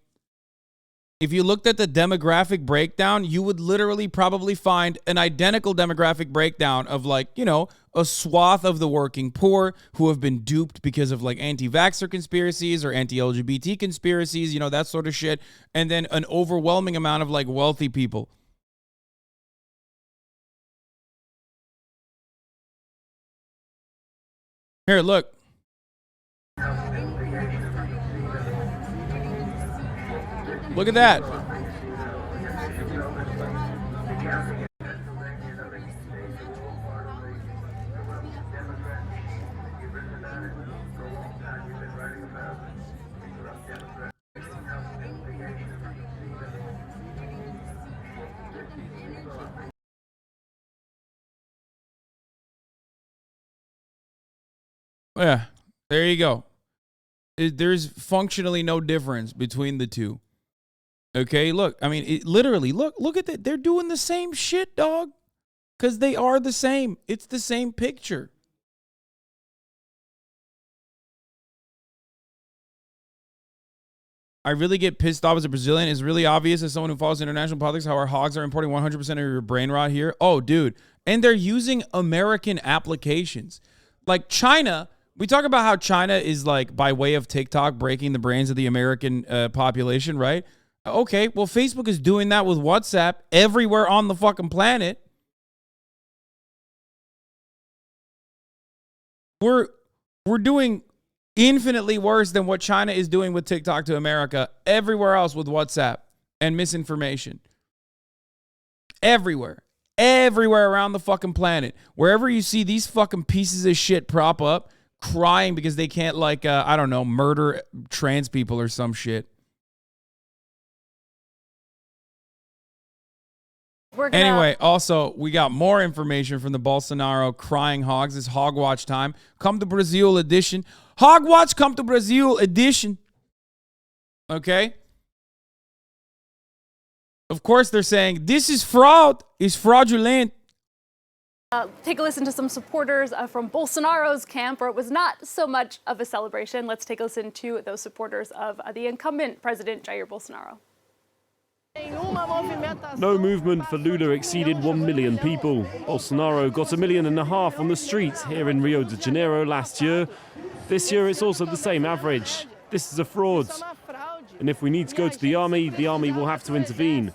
If you looked at the demographic breakdown, you would literally probably find an identical demographic breakdown of, like, you know, a swath of the working poor who have been duped because of like anti-vaxxer conspiracies or anti-LGBT conspiracies, you know, that sort of shit. And then an overwhelming amount of like wealthy people. Here, look. Look at that. Yeah, there you go. There's functionally no difference between the two. Okay, look, I mean, literally, look at that. They're doing the same shit, dog. Because they are the same. It's the same picture. I really get pissed off as a Brazilian. It's really obvious as someone who follows international politics how our hogs are importing 100% of your brain rot here. Oh, dude. And they're using American applications. Like China, we talk about how China is like, by way of TikTok, breaking the brains of the American population, right? Okay, well, Facebook is doing that with WhatsApp everywhere on the fucking planet. We're doing infinitely worse than what China is doing with TikTok to America everywhere else with WhatsApp and misinformation. Everywhere around the fucking planet. Wherever you see these fucking pieces of shit prop up, crying because they can't, like, I don't know, murder trans people or some shit. Anyway, also, we got more information from the Bolsonaro crying hogs. It's Hogwatch time. Come to Brazil edition. Hogwatch, come to Brazil edition. Okay? Of course, they're saying, this is fraud. It's fraudulent. Take a listen to some supporters from Bolsonaro's camp, where it was not so much of a celebration. Let's take a listen to those supporters of the incumbent president, Jair Bolsonaro. No movement for Lula exceeded 1 million people. Bolsonaro got 1.5 million on the streets here in Rio de Janeiro last year. This year it's also the same average. This is a fraud. And if we need to go to the army will have to intervene.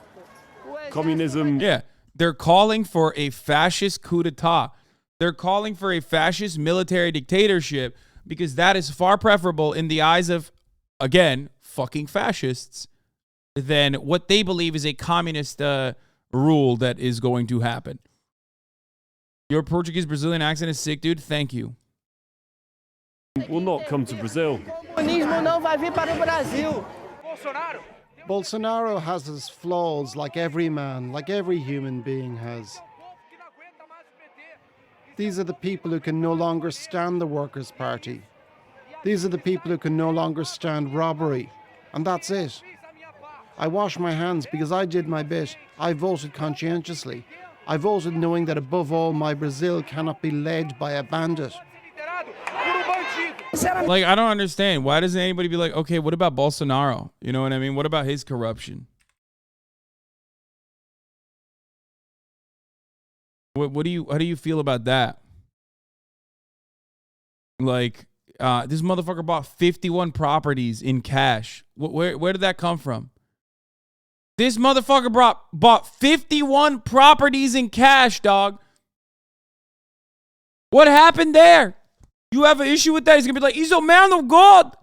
Communism... Yeah, they're calling for a fascist coup d'etat. They're calling for a fascist military dictatorship because that is far preferable in the eyes of, again, fucking fascists, than what they believe is a communist rule that is going to happen. Your Portuguese-Brazilian accent is sick, dude. Thank you. Will not come to Brazil. Bolsonaro has his flaws like every man, like every human being has. These are the people who can no longer stand the Workers' Party. These are the people who can no longer stand robbery. And that's it. I wash my hands because I did my bit. I voted conscientiously. I voted knowing that above all, my Brazil cannot be led by a bandit. Like, I don't understand. Why doesn't anybody be like, okay, what about Bolsonaro? You know what I mean? What about his corruption? How do you feel about that? Like, this motherfucker bought 51 properties in cash. Where did that come from? This motherfucker bought 51 properties in cash, dog. What happened there? You have an issue with that? He's gonna be like, he's a man of God.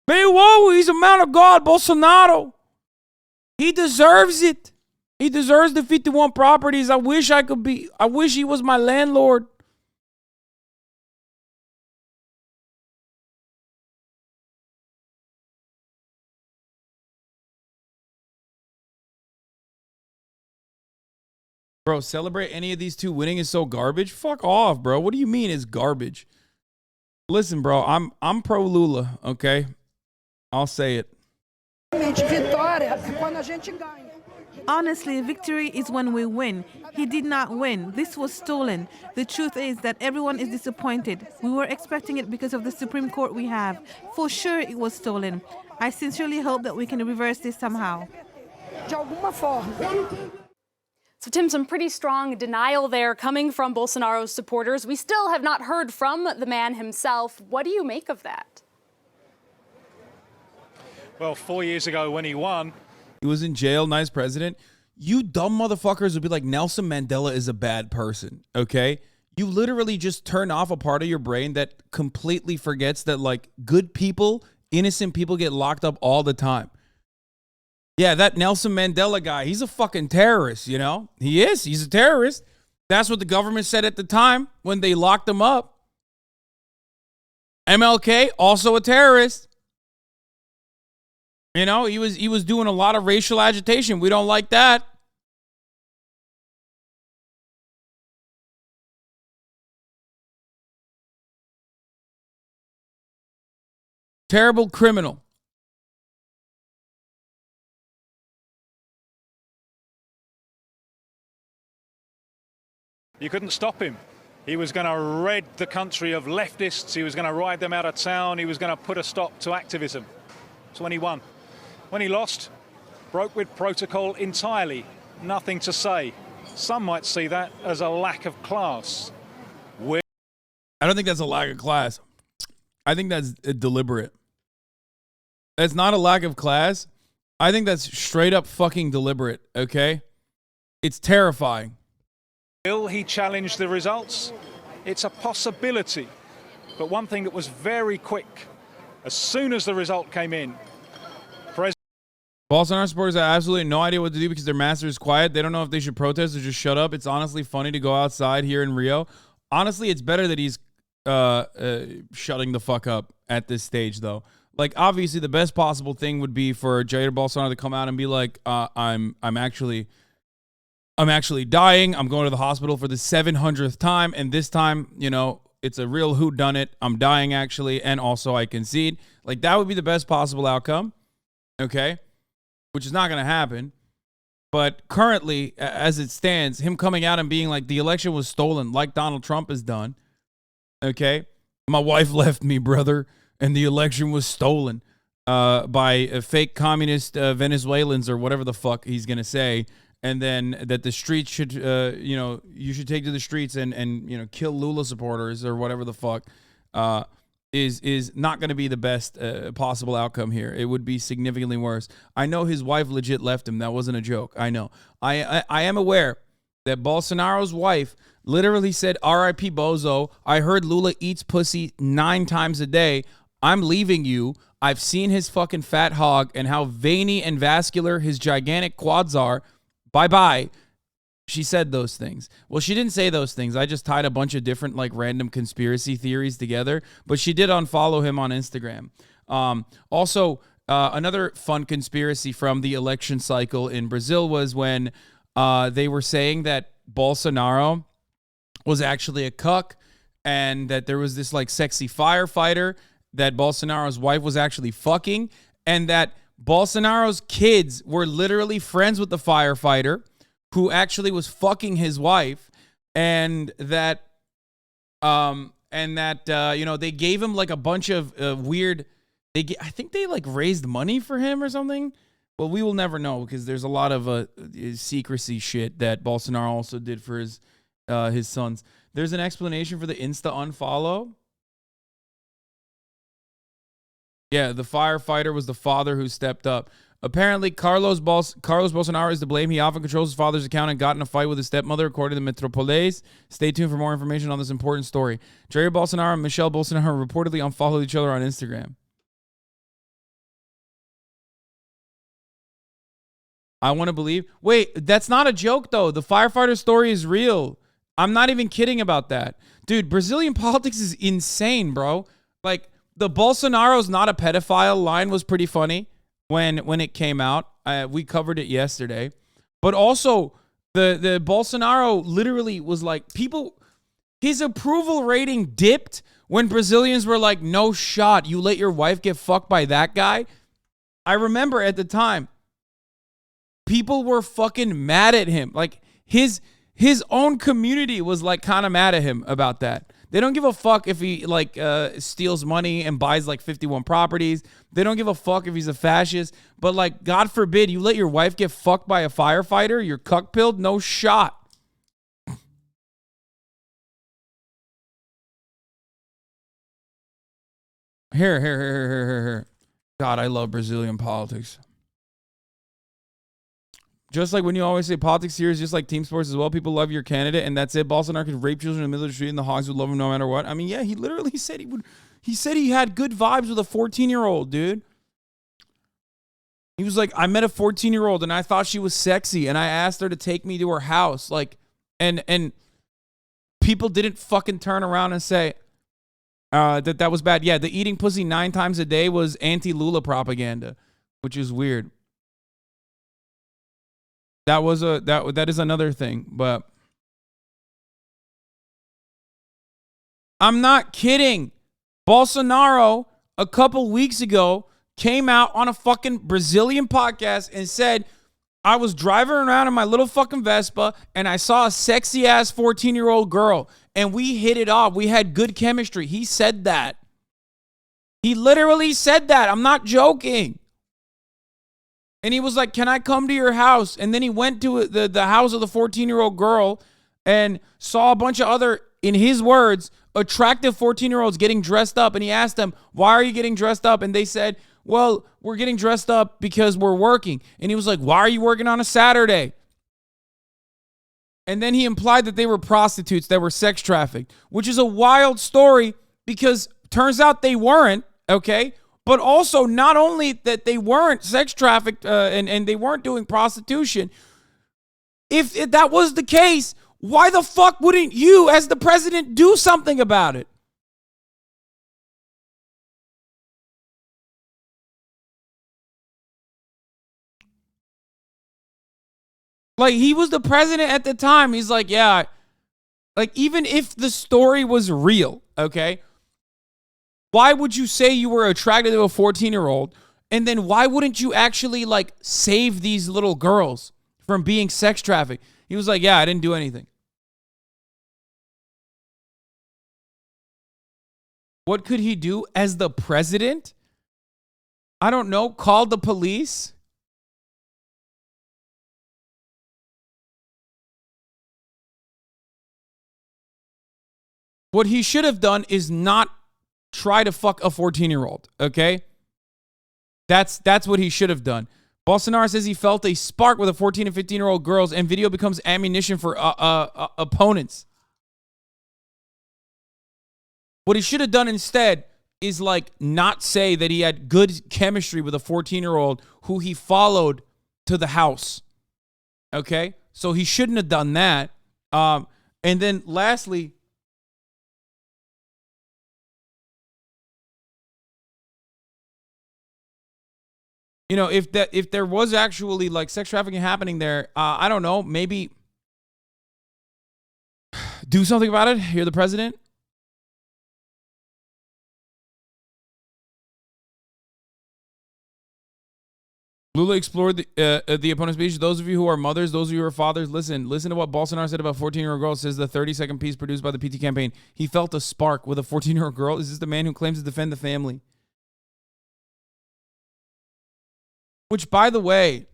Man, whoa, he's a man of God, Bolsonaro. He deserves it. He deserves the 51 properties. I wish he was my landlord. Bro, celebrate any of these two winning is so garbage? Fuck off, bro. What do you mean it's garbage? Listen, bro, I'm pro Lula, okay? I'll say it. Honestly, victory is when we win. He did not win. This was stolen. The truth is that everyone is disappointed. We were expecting it because of the Supreme Court we have. For sure it was stolen. I sincerely hope that we can reverse this somehow. So, Tim, some pretty strong denial there coming from Bolsonaro's supporters. We still have not heard from the man himself. What do you make of that? Well, 4 years ago when he won, he was in jail, nice president. You dumb motherfuckers would be like, Nelson Mandela is a bad person, okay? You literally just turn off a part of your brain that completely forgets that, like, good people, innocent people get locked up all the time. Yeah, that Nelson Mandela guy, he's a fucking terrorist, you know? He is. He's a terrorist. That's what the government said at the time when they locked him up. MLK, also a terrorist. You know, he was doing a lot of racial agitation. We don't like that. Terrible criminal. you couldn't stop him. He was going to rid the country of leftists. He was going to ride them out of town. He was going to put a stop to activism. It's when he won. When he lost, broke with protocol entirely. Nothing to say. Some might see that as a lack of class. I don't think that's a lack of class. I think that's deliberate. That's not a lack of class. I think that's straight up fucking deliberate, okay? It's terrifying. Will he challenge the results? It's a possibility. But one thing that was very quick, as soon as the result came in, Bolsonaro supporters have absolutely no idea what to do because their master is quiet. They don't know if they should protest or just shut up. It's honestly funny to go outside here in Rio. Honestly, it's better that he's shutting the fuck up at this stage, though. Like, obviously, the best possible thing would be for Jair Bolsonaro to come out and be like, I'm actually dying. I'm going to the hospital for the 700th time, and this time, you know, it's a real whodunit. I'm dying, actually, and also I concede. Like, that would be the best possible outcome, okay? Which is not going to happen. But currently, as it stands, him coming out and being like, the election was stolen, like Donald Trump has done, okay? My wife left me, brother, and the election was stolen by fake communist Venezuelans or whatever the fuck he's going to say. And then that the streets should, you should take to the streets and kill Lula supporters or whatever the fuck is not going to be the best possible outcome here. It would be significantly worse. I know his wife legit left him. That wasn't a joke. I know. I am aware that Bolsonaro's wife literally said, R.I.P. Bozo, I heard Lula eats pussy 9 times a day. I'm leaving you. I've seen his fucking fat hog and how veiny and vascular his gigantic quads are. Bye-bye. She said those things. Well, she didn't say those things. I just tied a bunch of different, like, random conspiracy theories together. But she did unfollow him on Instagram. Also, another fun conspiracy from the election cycle in Brazil was when they were saying that Bolsonaro was actually a cuck and that there was this, like, sexy firefighter that Bolsonaro's wife was actually fucking, and that Bolsonaro's kids were literally friends with the firefighter who actually was fucking his wife, and that they gave him like a bunch of weird. I think they like raised money for him or something. Well, we will never know because there's a lot of secrecy shit that Bolsonaro also did for his sons. There's an explanation for the Insta unfollow. Yeah, the firefighter was the father who stepped up. Apparently, Carlos Bolsonaro is to blame. He often controls his father's account and got in a fight with his stepmother, according to Metropolis. Stay tuned for more information on this important story. Jair Bolsonaro and Michelle Bolsonaro reportedly unfollowed each other on Instagram. I want to believe. Wait, that's not a joke, though. The firefighter story is real. I'm not even kidding about that. Dude, Brazilian politics is insane, bro. Like, the Bolsonaro's not a pedophile line was pretty funny when it came out. We covered it yesterday. But also, the Bolsonaro literally was like, his approval rating dipped when Brazilians were like, no shot, you let your wife get fucked by that guy? I remember at the time, people were fucking mad at him. Like, his own community was like kind of mad at him about that. They don't give a fuck if he like steals money and buys like 51 properties. They don't give a fuck if he's a fascist. But like, God forbid you let your wife get fucked by a firefighter. You're cuck-pilled. No shot. Here. God, I love Brazilian politics. Just like when you always say politics here is just like team sports as well. People love your candidate, and that's it. Bolsonaro could rape children in the middle of the street, and the hogs would love him no matter what. I mean, yeah, he literally said he would. He said he had good vibes with a 14-year-old, dude. He was like, I met a 14-year-old, and I thought she was sexy, and I asked her to take me to her house. Like, and people didn't fucking turn around and say that was bad. Yeah, the eating pussy 9 times a day was anti-Lula propaganda, which is weird. That is another thing, but I'm not kidding. Bolsonaro a couple weeks ago came out on a fucking Brazilian podcast and said, I was driving around in my little fucking Vespa and I saw a sexy ass 14-year-old girl and we hit it off. We had good chemistry. He said that. He literally said that. I'm not joking. And he was like, can I come to your house? And then he went to the house of the 14-year-old girl and saw a bunch of other, in his words, attractive 14-year-olds getting dressed up. And he asked them, why are you getting dressed up? And they said, well, we're getting dressed up because we're working. And he was like, why are you working on a Saturday? And then he implied that they were prostitutes that were sex trafficked, which is a wild story because turns out they weren't, okay? But also, not only that they weren't sex trafficked and they weren't doing prostitution, if that was the case, why the fuck wouldn't you, as the president, do something about it? Like, he was the president at the time. He's like, yeah, like, even if the story was real, okay? Why would you say you were attracted to a 14-year-old? And then why wouldn't you actually, like, save these little girls from being sex trafficked? He was like, yeah, I didn't do anything. What could he do as the president? I don't know. Call the police? What he should have done is not try to fuck a 14-year-old, okay? That's what he should have done. Bolsonaro says he felt a spark with a 14 and 15-year-old girls, and video becomes ammunition for opponents. What he should have done instead is, like, not say that he had good chemistry with a 14-year-old who he followed to the house, okay? So he shouldn't have done that. And then lastly, you know, if there was actually like sex trafficking happening there, I don't know, maybe do something about it. You're the president. Lula explored the opponent's speech. Those of you who are mothers, those of you who are fathers, listen to what Bolsonaro said about 14-year-old girls. Says the 30-second piece produced by the PT campaign. He felt a spark with a 14-year-old girl. Is this the man who claims to defend the family? Which, by the way,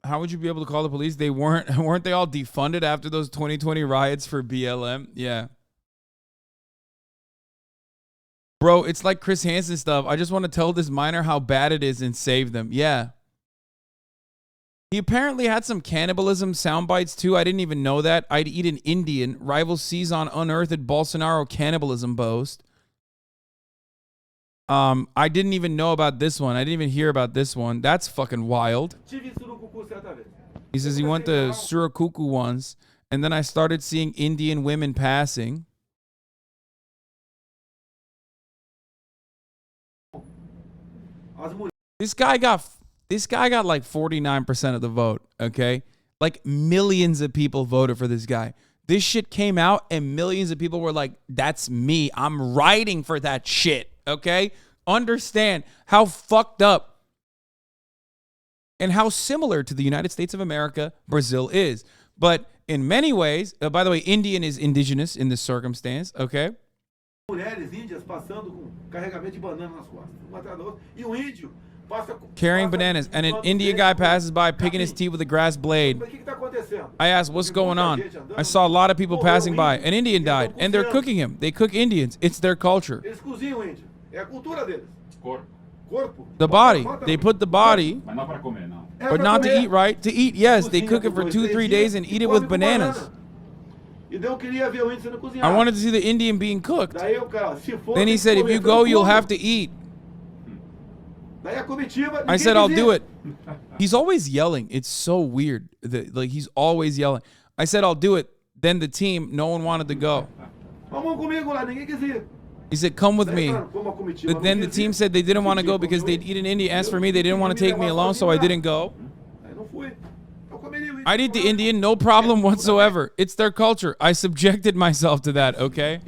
how would you be able to call the police? They weren't they all defunded after those 2020 riots for BLM? Yeah. Bro, it's like Chris Hansen stuff. I just want to tell this minor how bad it is and save them. Yeah. He apparently had some cannibalism sound bites too. I didn't even know that. I'd eat an Indian. Rival sees on unearthed Bolsonaro cannibalism boast. I didn't even know about this one. I didn't even hear about this one. That's fucking wild. He says he went to Surakuku once, and then I started seeing Indian women passing. This guy got like 49% of the vote, okay? Like millions of people voted for this guy. This shit came out and millions of people were like, that's me. I'm writing for that shit, okay? Understand how fucked up and how similar to the United States of America Brazil is. But in many ways, by the way, Indian is indigenous in this circumstance, okay? Carrying bananas, and an Indian guy passes by picking his teeth with a grass blade. I asked, what's going on? I saw a lot of people passing by. An Indian died, and they're cooking him. They cook Indians. It's their culture. The body. They put the body, but not to eat, right? To eat, yes. They cook it for 2-3 days and eat it with bananas. I wanted to see the Indian being cooked. Then he said, if you go, you'll have to eat. I said, I'll do it. He's always yelling. It's so weird. Like, he's always yelling. I said, I'll do it. Then the team, no one wanted to go. He said, come with me. But then the team said they didn't want to go because they'd eat an Indian. As for me, they didn't want to take me along, so I didn't go. I'd eat the Indian, no problem whatsoever. It's their culture. I subjected myself to that, okay?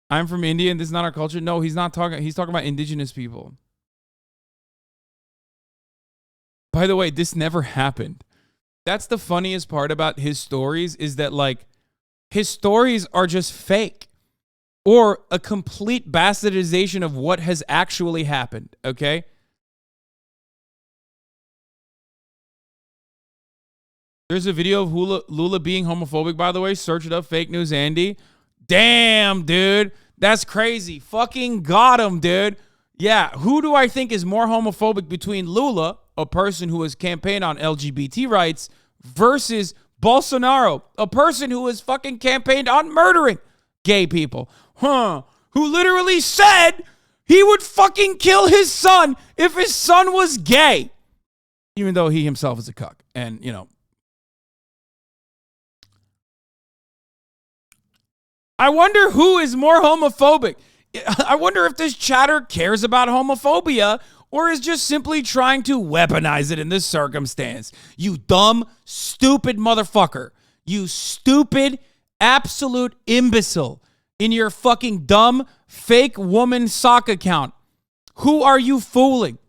I'm from India and this is not our culture. No, he's not talking. He's talking about indigenous people. By the way, this never happened. That's the funniest part about his stories is that, like, his stories are just fake or a complete bastardization of what has actually happened, okay? There's a video of Lula being homophobic, by the way. Search it up, Fake News Andy. Damn, dude. That's crazy. Fucking got him, dude. Yeah, who do I think is more homophobic between Lula, a person who has campaigned on LGBT rights, versus Bolsonaro, a person who has fucking campaigned on murdering gay people? Who literally said he would fucking kill his son if his son was gay. Even though he himself is a cuck. And, you know, I wonder who is more homophobic. I wonder if this chatter cares about homophobia or is just simply trying to weaponize it in this circumstance. You dumb, stupid motherfucker. You stupid, absolute imbecile in your fucking dumb, fake woman sock account. Who are you fooling?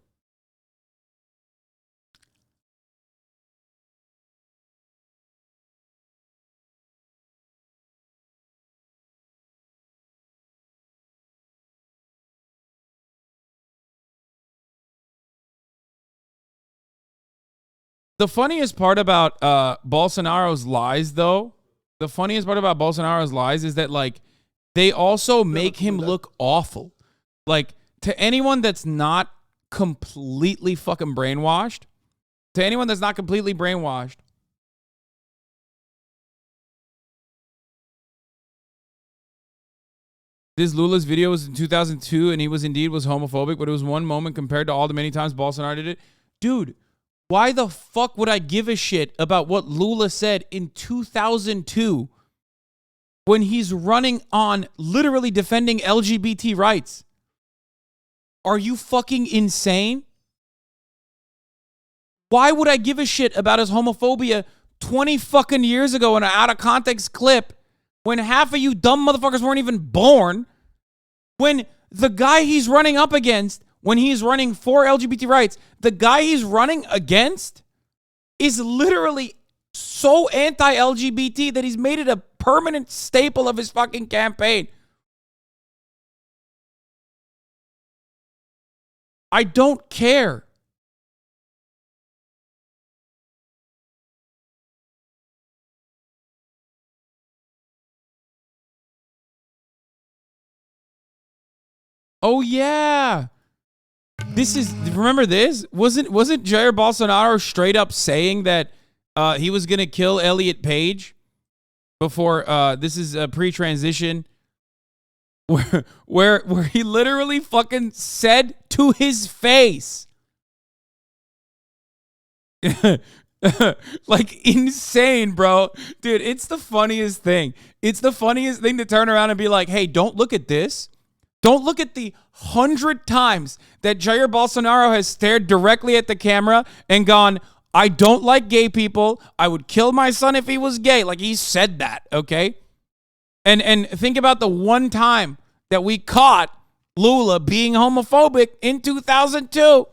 The funniest part about Bolsonaro's lies, though, is that, like, they also make him look awful. Like, to anyone that's not completely fucking brainwashed, this Lula's video was in 2002, and he was homophobic, but it was one moment compared to all the many times Bolsonaro did it. Dude, why the fuck would I give a shit about what Lula said in 2002 when he's running on literally defending LGBT rights? Are you fucking insane? Why would I give a shit about his homophobia 20 fucking years ago in an out of context clip when half of you dumb motherfuckers weren't even born? When the guy he's running up against, when he's running for LGBT rights, the guy he's running against is literally so anti-LGBT that he's made it a permanent staple of his fucking campaign. I don't care. Oh yeah. Remember this? Wasn't Jair Bolsonaro straight up saying that he was going to kill Elliot Page before this is a pre-transition where he literally fucking said to his face like insane, bro. Dude, it's the funniest thing. It's the funniest thing to turn around and be like, "Hey, don't look at this. Don't look at the 100 times that Jair Bolsonaro has stared directly at the camera and gone, I don't like gay people. I would kill my son if he was gay." Like, he said that, okay? And think about the one time that we caught Lula being homophobic in 2002.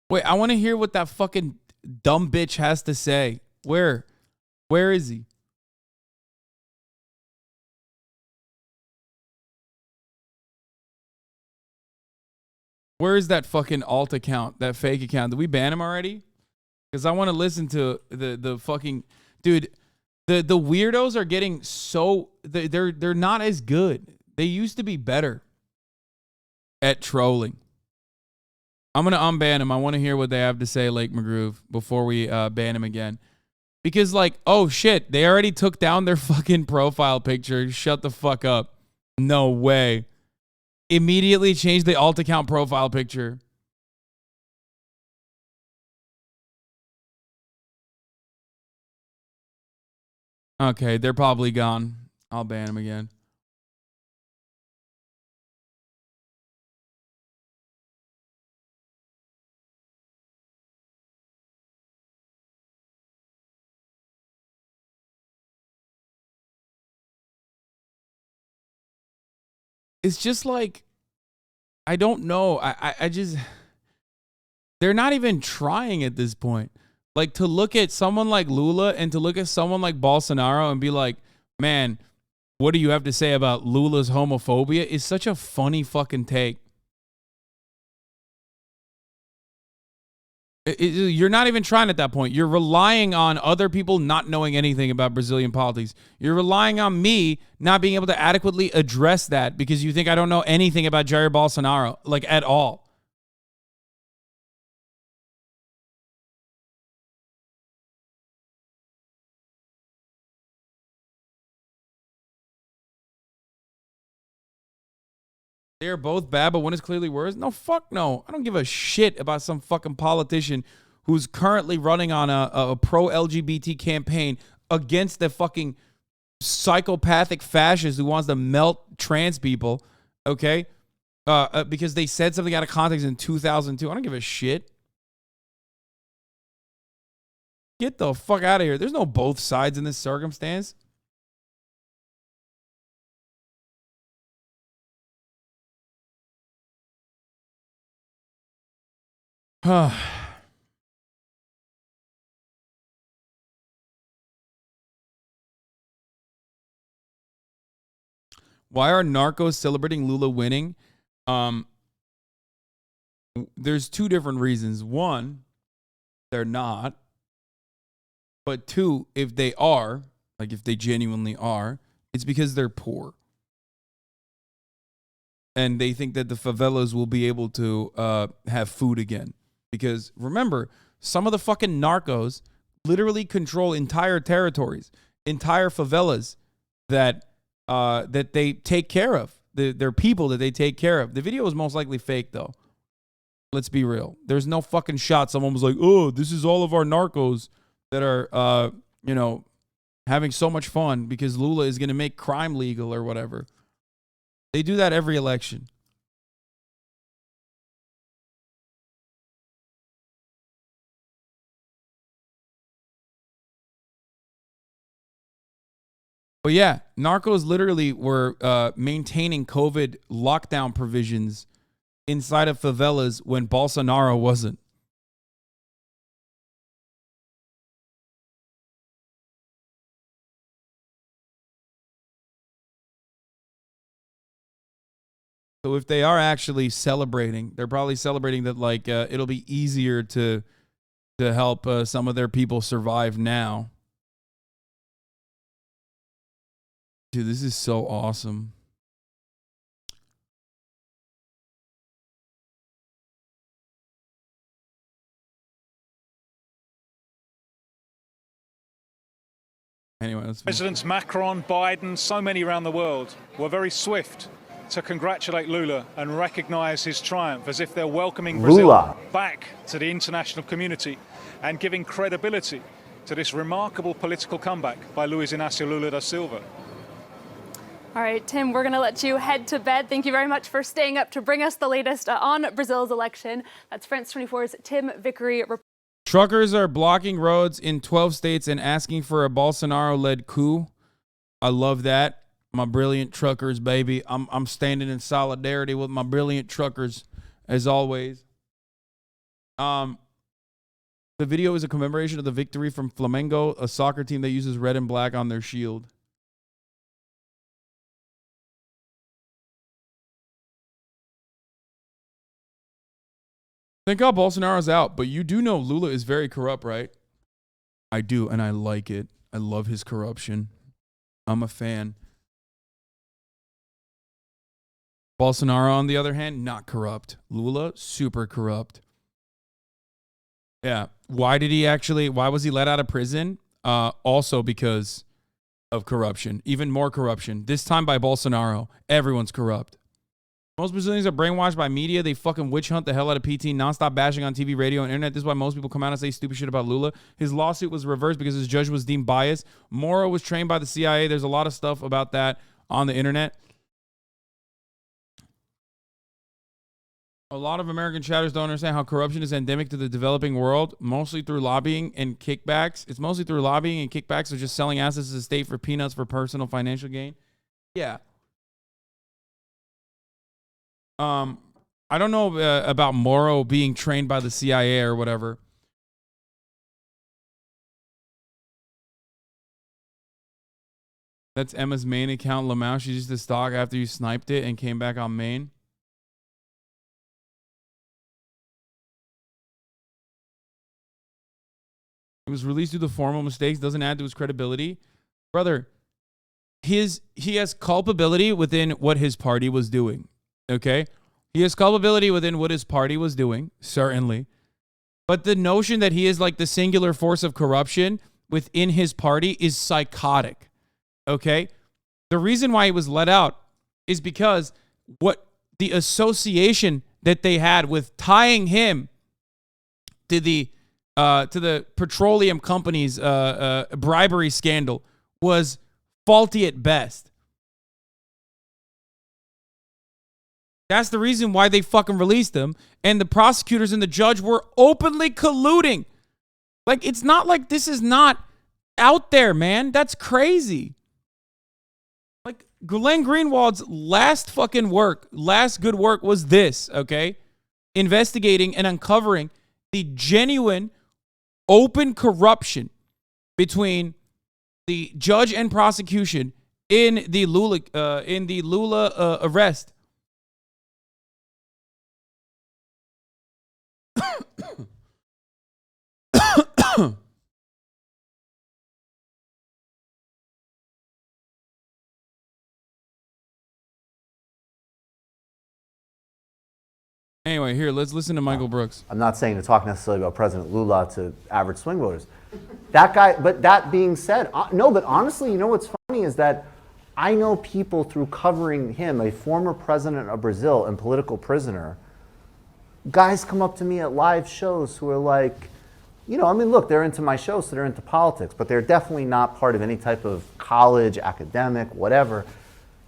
Wait, I want to hear what that fucking dumb bitch has to say. Where is he? Where is that fucking alt account, that fake account? Did we ban him already? Because I want to listen to the fucking dude. The weirdos are getting so they're not as good. They used to be better at trolling. I'm going to unban him. I want to hear what they have to say, Lake McGroove, before we ban him again. Because, like, oh, shit, they already took down their fucking profile picture. Shut the fuck up. No way. Immediately change the alt account profile picture. Okay, they're probably gone. I'll ban him again. It's just like, I don't know. I just, they're not even trying at this point. Like, to look at someone like Lula and to look at someone like Bolsonaro and be like, man, what do you have to say about Lula's homophobia is such a funny fucking take. You're not even trying at that point. You're relying on other people not knowing anything about Brazilian politics. You're relying on me not being able to adequately address that because you think I don't know anything about Jair Bolsonaro, like, at all. They're both bad, but one is clearly worse. No, fuck no. I don't give a shit about some fucking politician who's currently running on a pro-LGBT campaign against the fucking psychopathic fascist who wants to melt trans people, okay? Because they said something out of context in 2002. I don't give a shit. Get the fuck out of here. There's no both sides in this circumstance. Why are narcos celebrating Lula winning? There's two different reasons. One, they're not. But two, if they are, like if they genuinely are, it's because they're poor. And they think that the favelas will be able to have food again. Because remember, some of the fucking narcos literally control entire territories, entire favelas that they take care of. They're people that they take care of. The video is most likely fake, though. Let's be real. There's no fucking shot. Someone was like, oh, this is all of our narcos that are, you know, having so much fun because Lula is going to make crime legal or whatever. They do that every election. But yeah, narcos literally were maintaining COVID lockdown provisions inside of favelas when Bolsonaro wasn't. So if they are actually celebrating, they're probably celebrating that like it'll be easier to help some of their people survive now. Dude, this is so awesome. Anyway, Presidents Macron, Biden, so many around the world were very swift to congratulate Lula and recognize his triumph as if they're welcoming Brazil back to the international community and giving credibility to this remarkable political comeback by Luiz Inácio Lula da Silva. All right, Tim, we're going to let you head to bed. Thank you very much for staying up to bring us the latest on Brazil's election. That's France 24's Tim Vickery. Truckers are blocking roads in 12 states and asking for a Bolsonaro-led coup. I love that. My brilliant truckers, baby. I'm standing in solidarity with my brilliant truckers, as always. The video is a commemoration of the victory from Flamengo, a soccer team that uses red and black on their shield. Thank God Bolsonaro's out, but you do know Lula is very corrupt, right? I do, and I like it. I love his corruption. I'm a fan. Bolsonaro, on the other hand, not corrupt. Lula, super corrupt. Yeah. Why was he let out of prison? Also because of corruption. Even more corruption. This time by Bolsonaro. Everyone's corrupt. Most Brazilians are brainwashed by media. They fucking witch hunt the hell out of PT, nonstop bashing on TV, radio, and internet. This is why most people come out and say stupid shit about Lula. His lawsuit was reversed because his judge was deemed biased. Moro was trained by the CIA. There's a lot of stuff about that on the internet. A lot of American chatters don't understand how corruption is endemic to the developing world, mostly through lobbying and kickbacks. It's mostly through lobbying and kickbacks or just selling assets to the state for peanuts for personal financial gain. Yeah. I don't know about Moro being trained by the CIA or whatever. That's Emma's main account, Lamau. She used to stalk after you sniped it and came back on main. It was released due to formal mistakes. Doesn't add to his credibility. Brother, he has culpability within what his party was doing. Okay? He has culpability within what his party was doing, certainly. But the notion that he is like the singular force of corruption within his party is psychotic. Okay? The reason why he was let out is because what the association that they had with tying him to the petroleum company's bribery scandal was faulty at best. That's the reason why they fucking released him. And the prosecutors and the judge were openly colluding. Like, it's not like this is not out there, man. That's crazy. Like, Glenn Greenwald's last good work was this, okay? Investigating and uncovering the genuine, open corruption between the judge and prosecution in the Lula arrest. Anyway, here, let's listen to Michael Brooks. I'm not saying to talk necessarily about President Lula to average swing voters. That guy, but that being said, no, but honestly, you know what's funny is that I know people through covering him, a former president of Brazil and political prisoner, guys come up to me at live shows who are like, you know, I mean, look, they're into my show, so they're into politics, but they're definitely not part of any type of college, academic, whatever.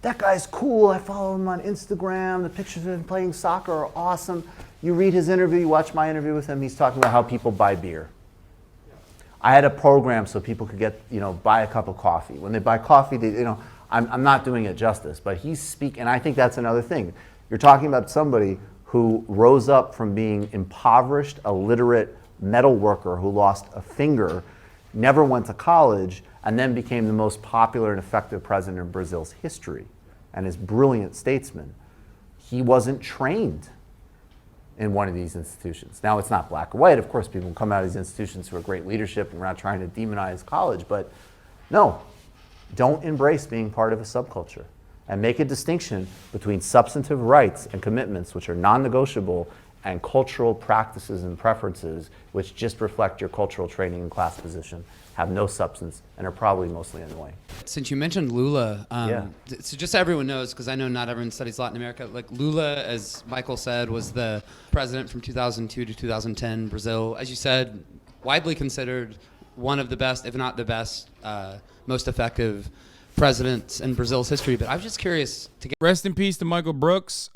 That guy's cool. I follow him on Instagram. The pictures of him playing soccer are awesome. You read his interview, you watch my interview with him, he's talking about how people buy beer. I had a program so people could get, you know, buy a cup of coffee. When they buy coffee, they, you know, I'm not doing it justice, but he's speaking, and I think that's another thing. You're talking about somebody who rose up from being impoverished, illiterate metal worker who lost a finger, never went to college, and then became the most popular and effective president in Brazil's history, and is brilliant statesman. He wasn't trained in one of these institutions. Now, it's not black or white. Of course, people come out of these institutions who are great leadership, and we're not trying to demonize college, but no, don't embrace being part of a subculture, and make a distinction between substantive rights and commitments, which are non-negotiable, and cultural practices and preferences, which just reflect your cultural training and class position, have no substance, and are probably mostly annoying. Since you mentioned Lula, so just so everyone knows, because I know not everyone studies Latin America, like Lula, as Michael said, was the president from 2002 to 2010, Brazil. As you said, widely considered one of the best, if not the best, most effective presidents in Brazil's history. But I was just curious to get... Rest in peace to Michael Brooks.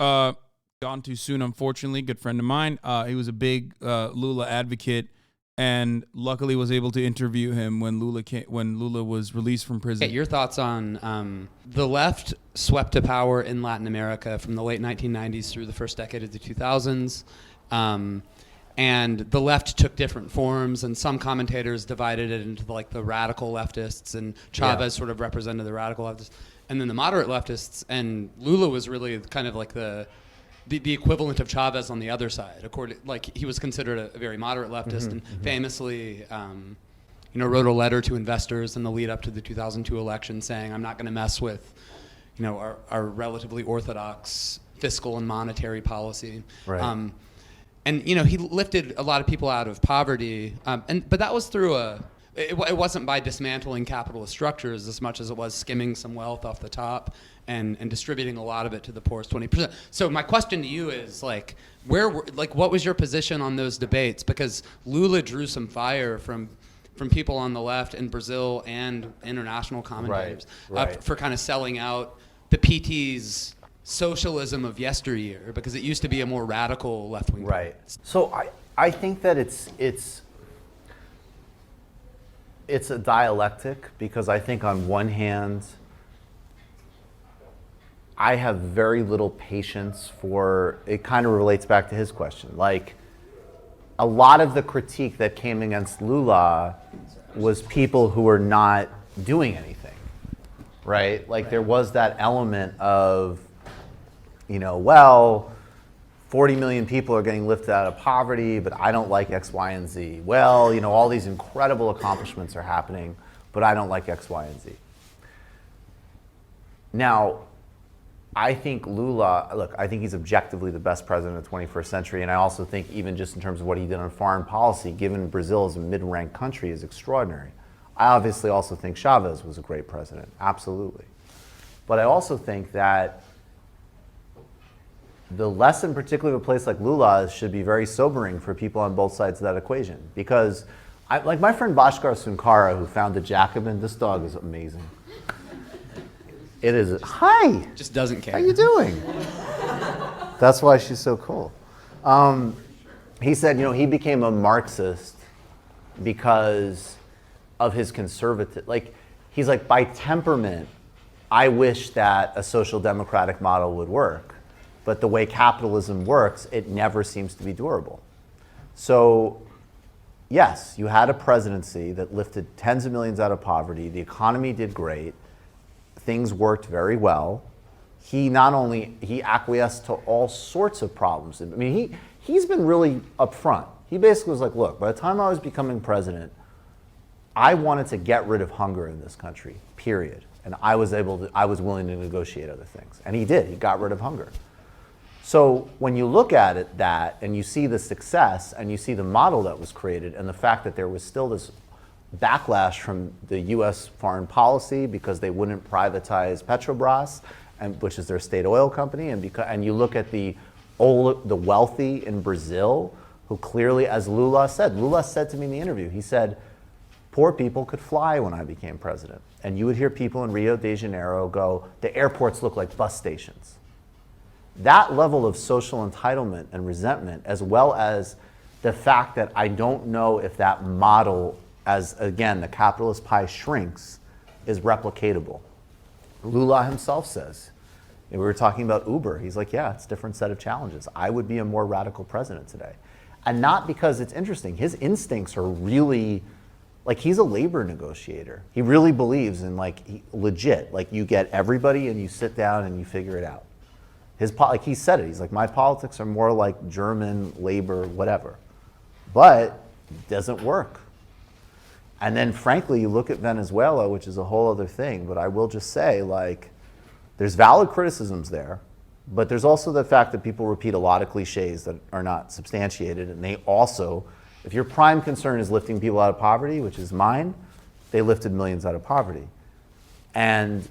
Gone too soon, unfortunately. Good friend of mine. He was a big Lula advocate, and luckily was able to interview him when Lula was released from prison. Get your thoughts on the left swept to power in Latin America from the late 1990s through the first decade of the 2000s. And the left took different forms, and some commentators divided it into the radical leftists, and Chavez sort of represented the radical leftists, and then the moderate leftists, and Lula was really kind of like the equivalent of Chavez on the other side. He was considered a very moderate leftist, and famously, wrote a letter to investors in the lead up to the 2002 election saying, "I'm not going to mess with, our relatively orthodox fiscal and monetary policy." Right. And he lifted a lot of people out of poverty, but that was through it wasn't by dismantling capitalist structures as much as it was skimming some wealth off the top and distributing a lot of it to the poorest 20%. So my question to you is what was your position on those debates? Because Lula drew some fire from people on the left in Brazil and international commentators for kind of selling out the PT's socialism of yesteryear, because it used to be a more radical left-wing. Right. So I think that it's a dialectic, because I think on one hand, I have very little patience for, it kind of relates back to his question. Like, a lot of the critique that came against Lula was people who were not doing anything, right? Like, there was that element of, 40 million people are getting lifted out of poverty, but I don't like X, Y, and Z. Well, all these incredible accomplishments are happening, but I don't like X, Y, and Z. Now, I think Lula, I think he's objectively the best president of the 21st century, and I also think even just in terms of what he did on foreign policy, given Brazil is a mid-ranked country, is extraordinary. I obviously also think Chavez was a great president, absolutely. But I also think that the lesson, particularly of a place like Lula, should be very sobering for people on both sides of that equation. Because, like my friend Bhaskar Sunkara, who founded Jacobin, this dog is amazing. It is, hi! Just doesn't care. How you doing? That's why she's so cool. He said, he became a Marxist because of his conservative, he's like, by temperament, I wish that a social democratic model would work. But the way capitalism works, it never seems to be durable. So, yes, you had a presidency that lifted tens of millions out of poverty. The economy did great. Things worked very well. He acquiesced to all sorts of problems. I mean, he's been really upfront. He basically was like, look, by the time I was becoming president, I wanted to get rid of hunger in this country, period. And I was willing to negotiate other things. And he did. He got rid of hunger. So when you look at it, and you see the success, and you see the model that was created, and the fact that there was still this backlash from the U.S. foreign policy because they wouldn't privatize Petrobras, which is their state oil company, and you look at the wealthy in Brazil who clearly, as Lula said to me in the interview, he said, poor people could fly when I became president. And you would hear people in Rio de Janeiro go, the airports look like bus stations. That level of social entitlement and resentment, as well as the fact that I don't know if that model, as again, the capitalist pie shrinks, is replicatable. Lula himself says, and we were talking about Uber, he's like, yeah, it's a different set of challenges. I would be a more radical president today. And not because it's interesting, his instincts are really, like he's a labor negotiator. He really believes in legit, like you get everybody and you sit down and you figure it out. Like he said it, he's like, my politics are more like German labor, whatever. But it doesn't work. And then frankly, you look at Venezuela, which is a whole other thing, but I will just say, like, there's valid criticisms there, but there's also the fact that people repeat a lot of cliches that are not substantiated, and they also, if your prime concern is lifting people out of poverty, which is mine, they lifted millions out of poverty. And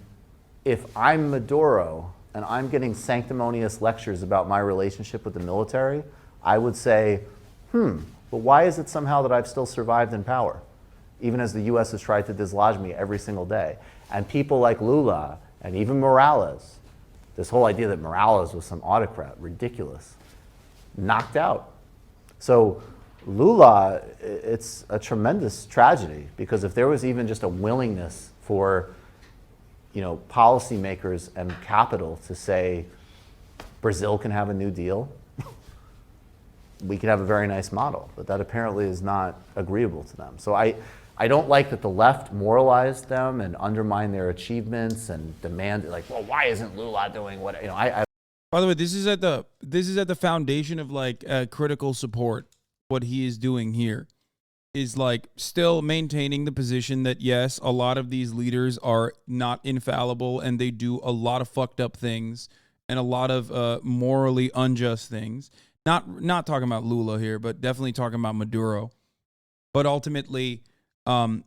if I'm Maduro and I'm getting sanctimonious lectures about my relationship with the military, I would say, but why is it somehow that I've still survived in power, even as the US has tried to dislodge me every single day? And people like Lula and even Morales, this whole idea that Morales was some autocrat, ridiculous, knocked out. So Lula, it's a tremendous tragedy, because if there was even just a willingness for policymakers and capital to say, Brazil can have a new deal, we could have a very nice model, but that apparently is not agreeable to them. So I don't like that the left moralized them and undermined their achievements and demanded, like, well, why isn't Lula doing what, By the way, this is at the foundation of critical support. What he is doing here is still maintaining the position that yes, a lot of these leaders are not infallible and they do a lot of fucked up things and a lot of morally unjust things. Not talking about Lula here, but definitely talking about Maduro. But ultimately,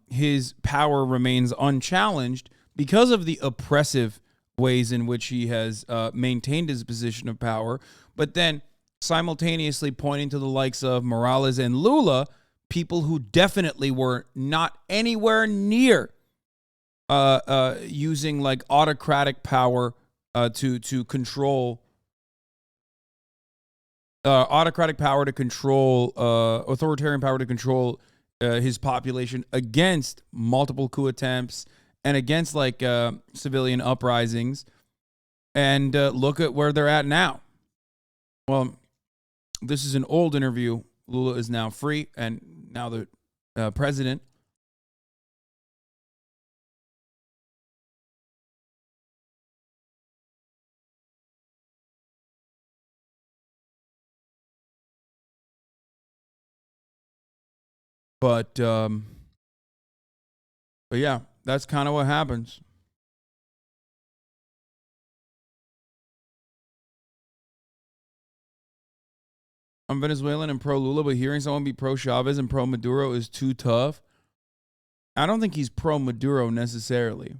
his power remains unchallenged because of the oppressive ways in which he has maintained his position of power. But then simultaneously pointing to the likes of Morales and Lula, people who definitely were not anywhere near using autocratic power to control. Autocratic power to control, authoritarian power to control his population against multiple coup attempts and against civilian uprisings. And look at where they're at now. Well, this is an old interview. Lula is now free and now the president. But yeah, that's kind of what happens. I'm Venezuelan and pro-Lula, but hearing someone be pro-Chavez and pro-Maduro is too tough. I don't think he's pro-Maduro necessarily.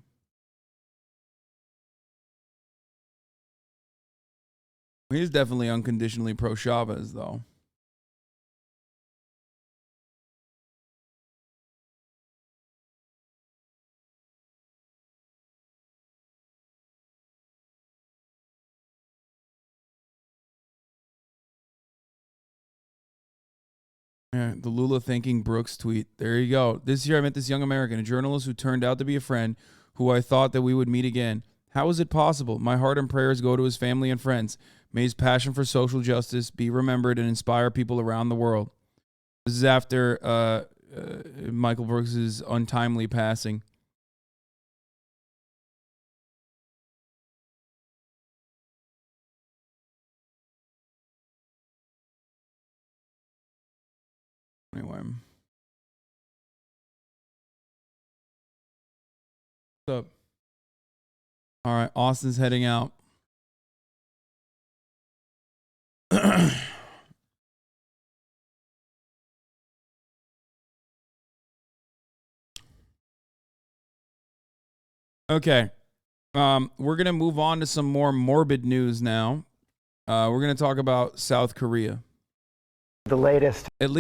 He's definitely unconditionally pro-Chavez, though. Yeah, the Lula thanking Brooks tweet. There you go. This year I met this young American, a journalist who turned out to be a friend who I thought that we would meet again. How is it possible? My heart and prayers go to his family and friends. May his passion for social justice be remembered and inspire people around the world. This is after Michael Brooks' untimely passing. Anyway. What's up? All right, Austin's heading out. Okay. We're going to move on to some more morbid news now. We're going to talk about South Korea. The latest. At least